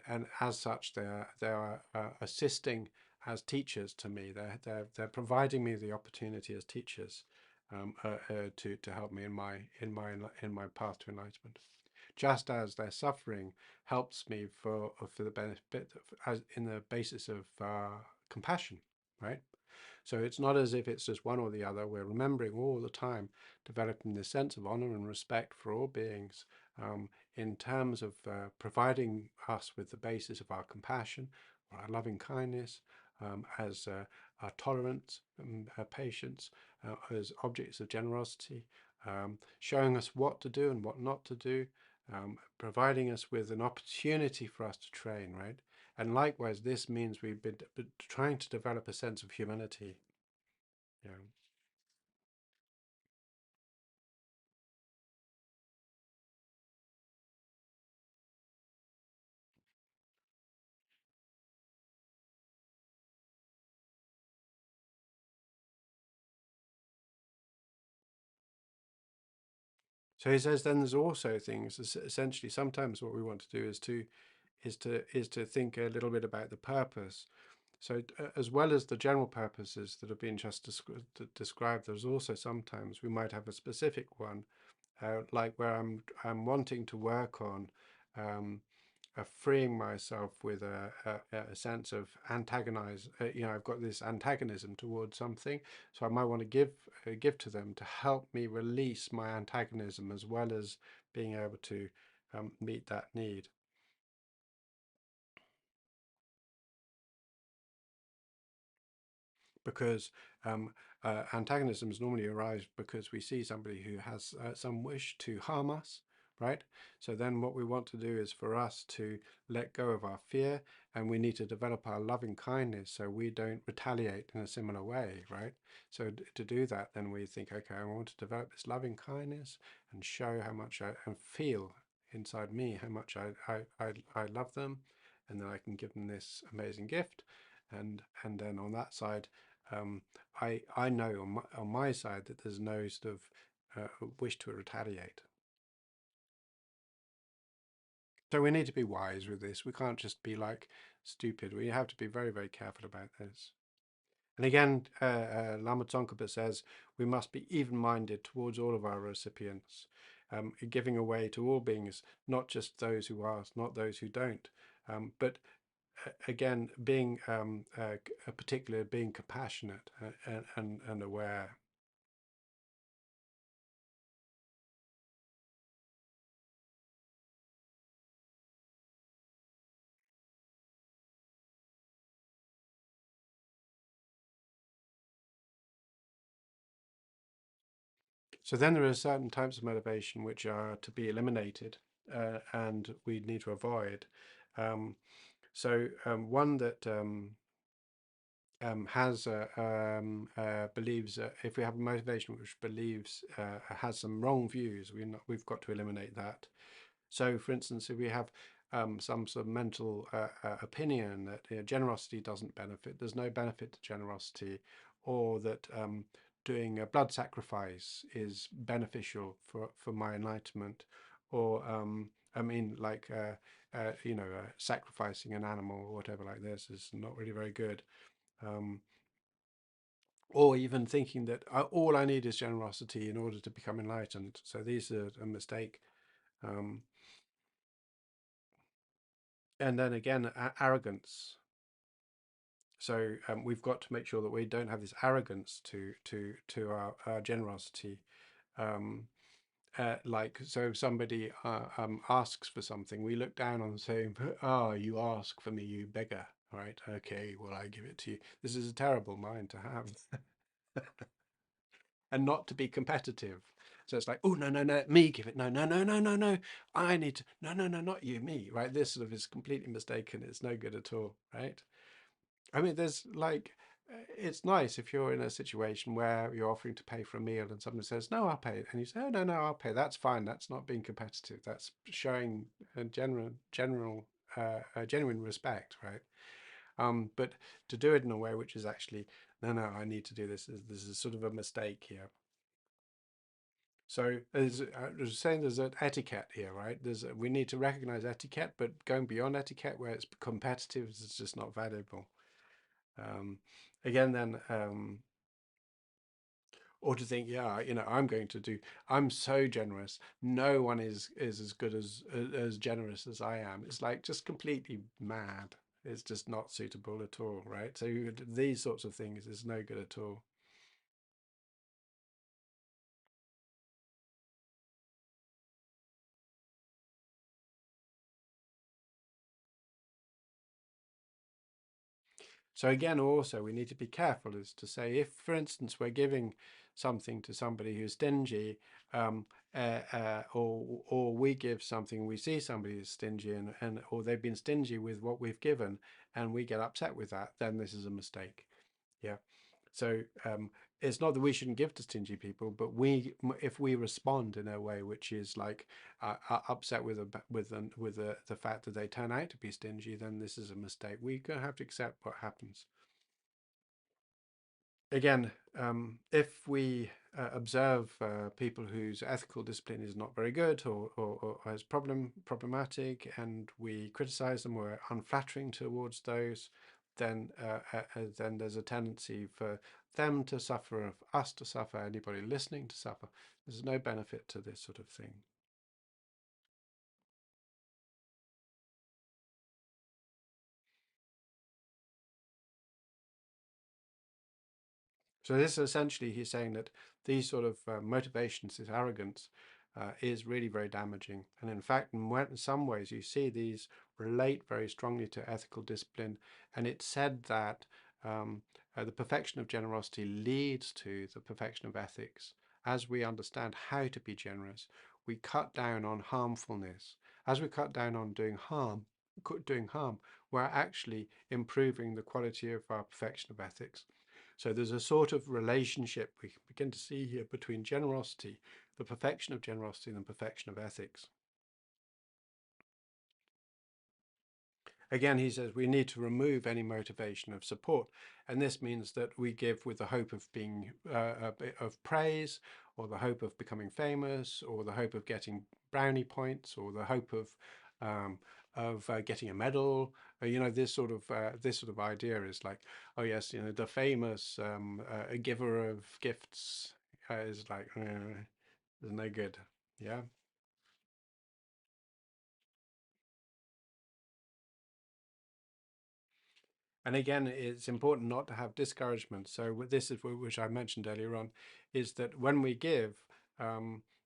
and as such, they are assisting as teachers to me. They're providing me the opportunity as teachers, to help me in my path to enlightenment. Just as their suffering helps me for the benefit as in the basis of compassion, right? So it's not as if it's just one or the other. We're remembering all the time, developing this sense of honor and respect for all beings, in terms of providing us with the basis of our compassion, or our loving kindness, as our tolerance, our patience, as objects of generosity, showing us what to do and what not to do, providing us with an opportunity for us to train, right? And likewise, this means we've been trying to develop a sense of humility. Yeah. So he says then there's also things, essentially sometimes what we want to do is to think a little bit about the purpose. So as well as the general purposes that have been just described, there's also sometimes we might have a specific one, like where I'm wanting to work on, freeing myself with a sense of antagonize. I've got this antagonism towards something, so I might want to give to them to help me release my antagonism as well as being able to meet that need. Because antagonisms normally arise because we see somebody who has some wish to harm us, right? So then what we want to do is for us to let go of our fear, and we need to develop our loving kindness so we don't retaliate in a similar way, right? So to do that, then we think, okay, I want to develop this loving kindness and show how much and feel inside me how much I love them, and then I can give them this amazing gift. And then on that side, um, I know on my side that there's no sort of wish to retaliate. So we need to be wise with this. We can't just be like stupid. We have to be very, very careful about this. And again, Lama Tsongkhapa says we must be even-minded towards all of our recipients, giving away to all beings, not just those who ask, not those who don't, but again, being particular, being compassionate and aware. So then there are certain types of motivation which are to be eliminated, and we need to avoid. Um, one that has believes if we have a motivation which believes has some wrong views, we've got to eliminate that. So, for instance, if we have some sort of mental opinion that generosity doesn't benefit, there's no benefit to generosity, or that doing a blood sacrifice is beneficial for my enlightenment, or I mean, like sacrificing an animal or whatever like this is not really very good. Um, or even thinking that all I need is generosity in order to become enlightened. So these are a mistake. Um, and then again, arrogance. So we've got to make sure that we don't have this arrogance to our generosity. Um, like, so if somebody asks for something, we look down on them saying, "Oh, you ask for me, you beggar." Right? Okay, well, I give it to you. This is a terrible mind to have, and not to be competitive. So it's like, oh no, no, no, me give it. No, no, no, no, no, no. I need to. No, no, no, not you, me. Right? This sort of is completely mistaken. It's no good at all. Right? I mean, there's like, it's nice if you're in a situation where you're offering to pay for a meal and someone says, no, I'll pay it. And you say, oh, no, no, I'll pay. That's fine. That's not being competitive. That's showing a genuine respect, right? But to do it in a way which is actually, no, no, I need to do this. This is sort of a mistake here. So as I was saying, there's an etiquette here, right? We need to recognize etiquette, but going beyond etiquette where it's competitive is just not valuable. Um, again, then, or to think, yeah, I'm going to do. I'm so generous. No one is as good as generous as I am. It's like just completely mad. It's just not suitable at all, right? So these sorts of things is no good at all. So again, also we need to be careful as to say if, for instance, we're giving something to somebody who's stingy, or we give something, we see somebody who's stingy and or they've been stingy with what we've given, and we get upset with that, then this is a mistake. Yeah. So it's not that we shouldn't give to stingy people, but if we respond in a way which is like upset with the fact that they turn out to be stingy, then this is a mistake. We're gonna have to accept what happens. Again, if we observe people whose ethical discipline is not very good or is problematic, and we criticize them, or are unflattering towards those, then there's a tendency for them to suffer, of us to suffer, anybody listening to suffer. There's no benefit to this sort of thing. So this essentially, he's saying that these sort of motivations, this arrogance, is really very damaging. And in fact, in some ways, you see these relate very strongly to ethical discipline. And it's said that the perfection of generosity leads to the perfection of ethics. As we understand how to be generous, we cut down on harmfulness. As we cut down on doing harm, we're actually improving the quality of our perfection of ethics. So there's a sort of relationship we can begin to see here between generosity, the perfection of generosity, and the perfection of ethics. Again, he says we need to remove any motivation of support, and this means that we give with the hope of being a bit of praise, or the hope of becoming famous, or the hope of getting brownie points, or the hope of getting a medal. This sort of idea is like, oh yes, the famous giver of gifts is like, is no good. Yeah. And again, it's important not to have discouragement. So this is which I mentioned earlier on, is that when we give,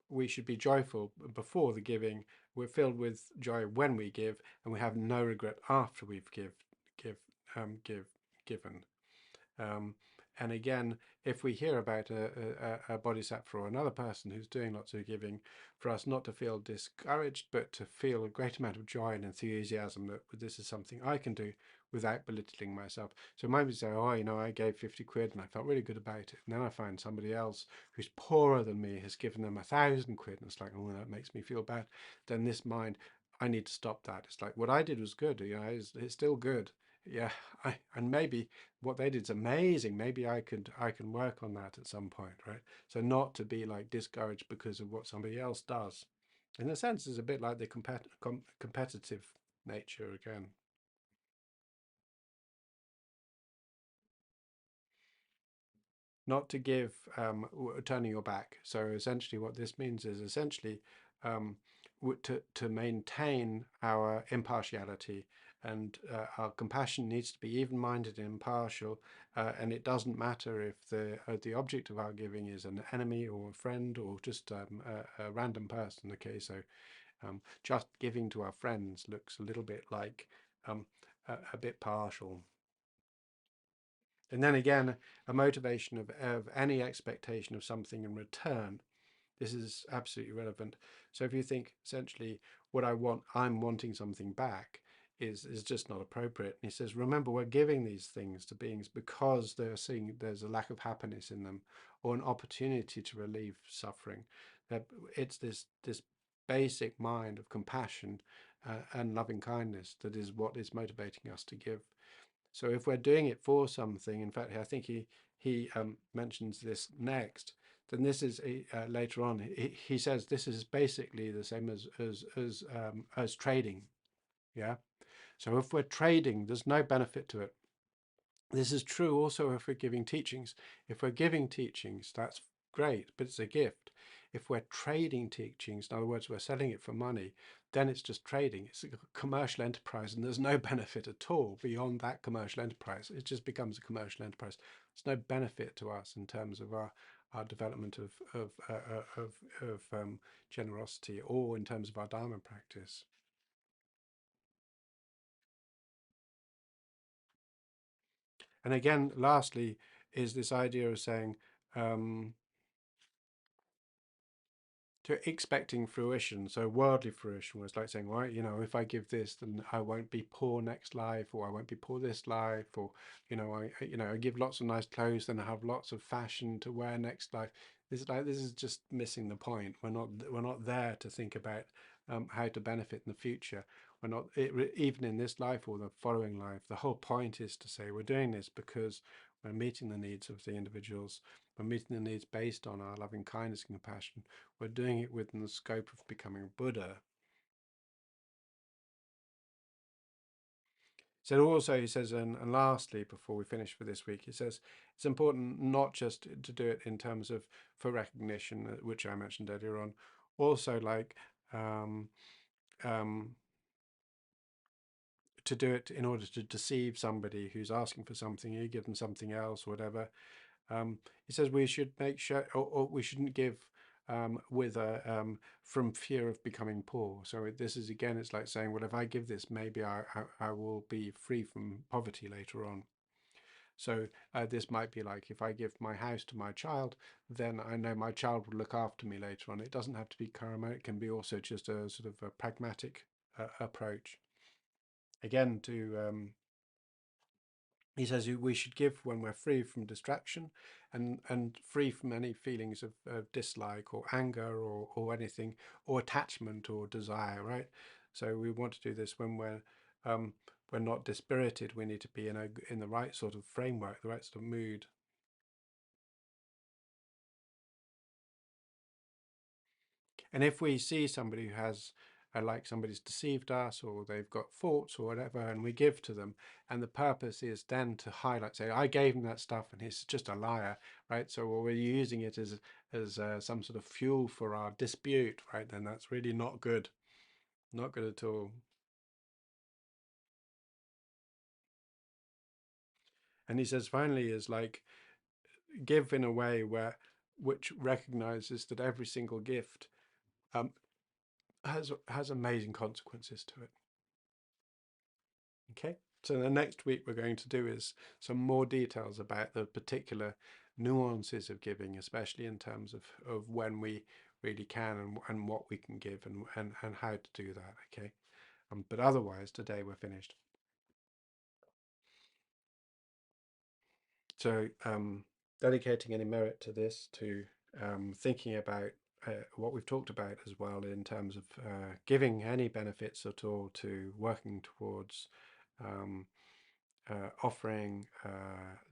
we should be joyful before the giving. We're filled with joy when we give, and we have no regret after we've give, give, given. Um, and again, if we hear about a bodhisattva or another person who's doing lots of giving, for us not to feel discouraged, but to feel a great amount of joy and enthusiasm that this is something I can do without belittling myself. So maybe say, oh, I gave 50 quid and I felt really good about it. And then I find somebody else who's poorer than me has given them 1,000 quid. And it's like, oh, that makes me feel bad. Then this mind, I need to stop that. It's like, what I did was good. It's still good. Yeah. And maybe what they did is amazing. Maybe I can work on that at some point, right? So not to be like discouraged because of what somebody else does. In a sense, it's a bit like the competitive nature again. not to give turning your back. So essentially, what this means is essentially um, to maintain our impartiality, and our compassion needs to be even-minded and impartial, and it doesn't matter if the object of our giving is an enemy or a friend or just a random person. Okay, so just giving to our friends looks a little bit like a bit partial. And then again, a motivation of any expectation of something in return. This is absolutely relevant. So if you think essentially what I want, I'm wanting something back, is just not appropriate. And he says, remember, we're giving these things to beings because they're seeing there's a lack of happiness in them or an opportunity to relieve suffering. That it's this basic mind of compassion and loving kindness that is what is motivating us to give. So if we're doing it for something, in fact, I think he mentions this next. Then this is later on. He says this is basically the same as trading. Yeah. So if we're trading, there's no benefit to it. This is true also if we're giving teachings. If we're giving teachings, that's great, but it's a gift. If we're trading teachings, in other words, we're selling it for money, then it's just trading. It's a commercial enterprise, and there's no benefit at all beyond that commercial enterprise. It just becomes a commercial enterprise. There's no benefit to us in terms of our development of generosity, or in terms of our Dharma practice. And again, lastly, is this idea of saying, to expecting fruition. So worldly fruition was like saying, well, if I give this, then I won't be poor next life, or I won't be poor this life, or I give lots of nice clothes, then I have lots of fashion to wear next life. This is just missing the point. We're not there to think about how to benefit in the future. We're not even in this life or the following life. The whole point is to say we're doing this because we're meeting the needs of the individuals. We're meeting the needs based on our loving kindness and compassion. We're doing it within the scope of becoming a Buddha. So also he says, and lastly, before we finish for this week, he says it's important not just to do it in terms of for recognition, which I mentioned earlier on, also like um, um, to do it in order to deceive somebody who's asking for something, you give them something else or whatever. He says we should make sure, or we shouldn't give with from fear of becoming poor. So this is again, it's like saying, well, if I give this, maybe I will be free from poverty later on. So this might be like, if I give my house to my child, then I know my child will look after me later on. It doesn't have to be karma. It can be also just a sort of a pragmatic approach. Again, to he says we should give when we're free from distraction and free from any feelings of dislike or anger or anything, or attachment or desire, right? So we want to do this when we're not dispirited. We need to be in the right sort of framework, the right sort of mood. And if we see somebody who has, like somebody's deceived us or they've got faults or whatever, and we give to them, and the purpose is then to highlight, say, I gave him that stuff and he's just a liar, right? So we're using it as some sort of fuel for our dispute, right? Then that's really not good, not good at all. And he says finally is like give in a way which recognizes that every single gift um, has amazing consequences to it. Okay, so the next week we're going to do is some more details about the particular nuances of giving, especially in terms of when we really can and what we can give and how to do that. Okay, but otherwise today we're finished. So dedicating any merit to this, to thinking about what we've talked about as well in terms of giving any benefits at all, to working towards offering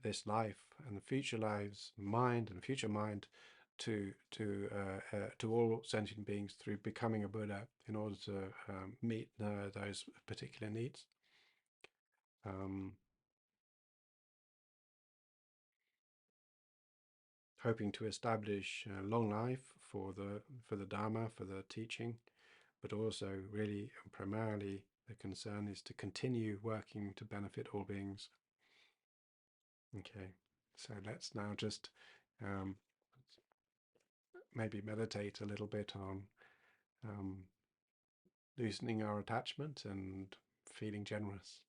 this life and the future lives, mind and future mind, to all sentient beings through becoming a Buddha in order to meet those particular needs. Um, hoping to establish long life for the Dharma, for the teaching, but also really and primarily the concern is to continue working to benefit all beings. Okay, so let's now just maybe meditate a little bit on loosening our attachment and feeling generous.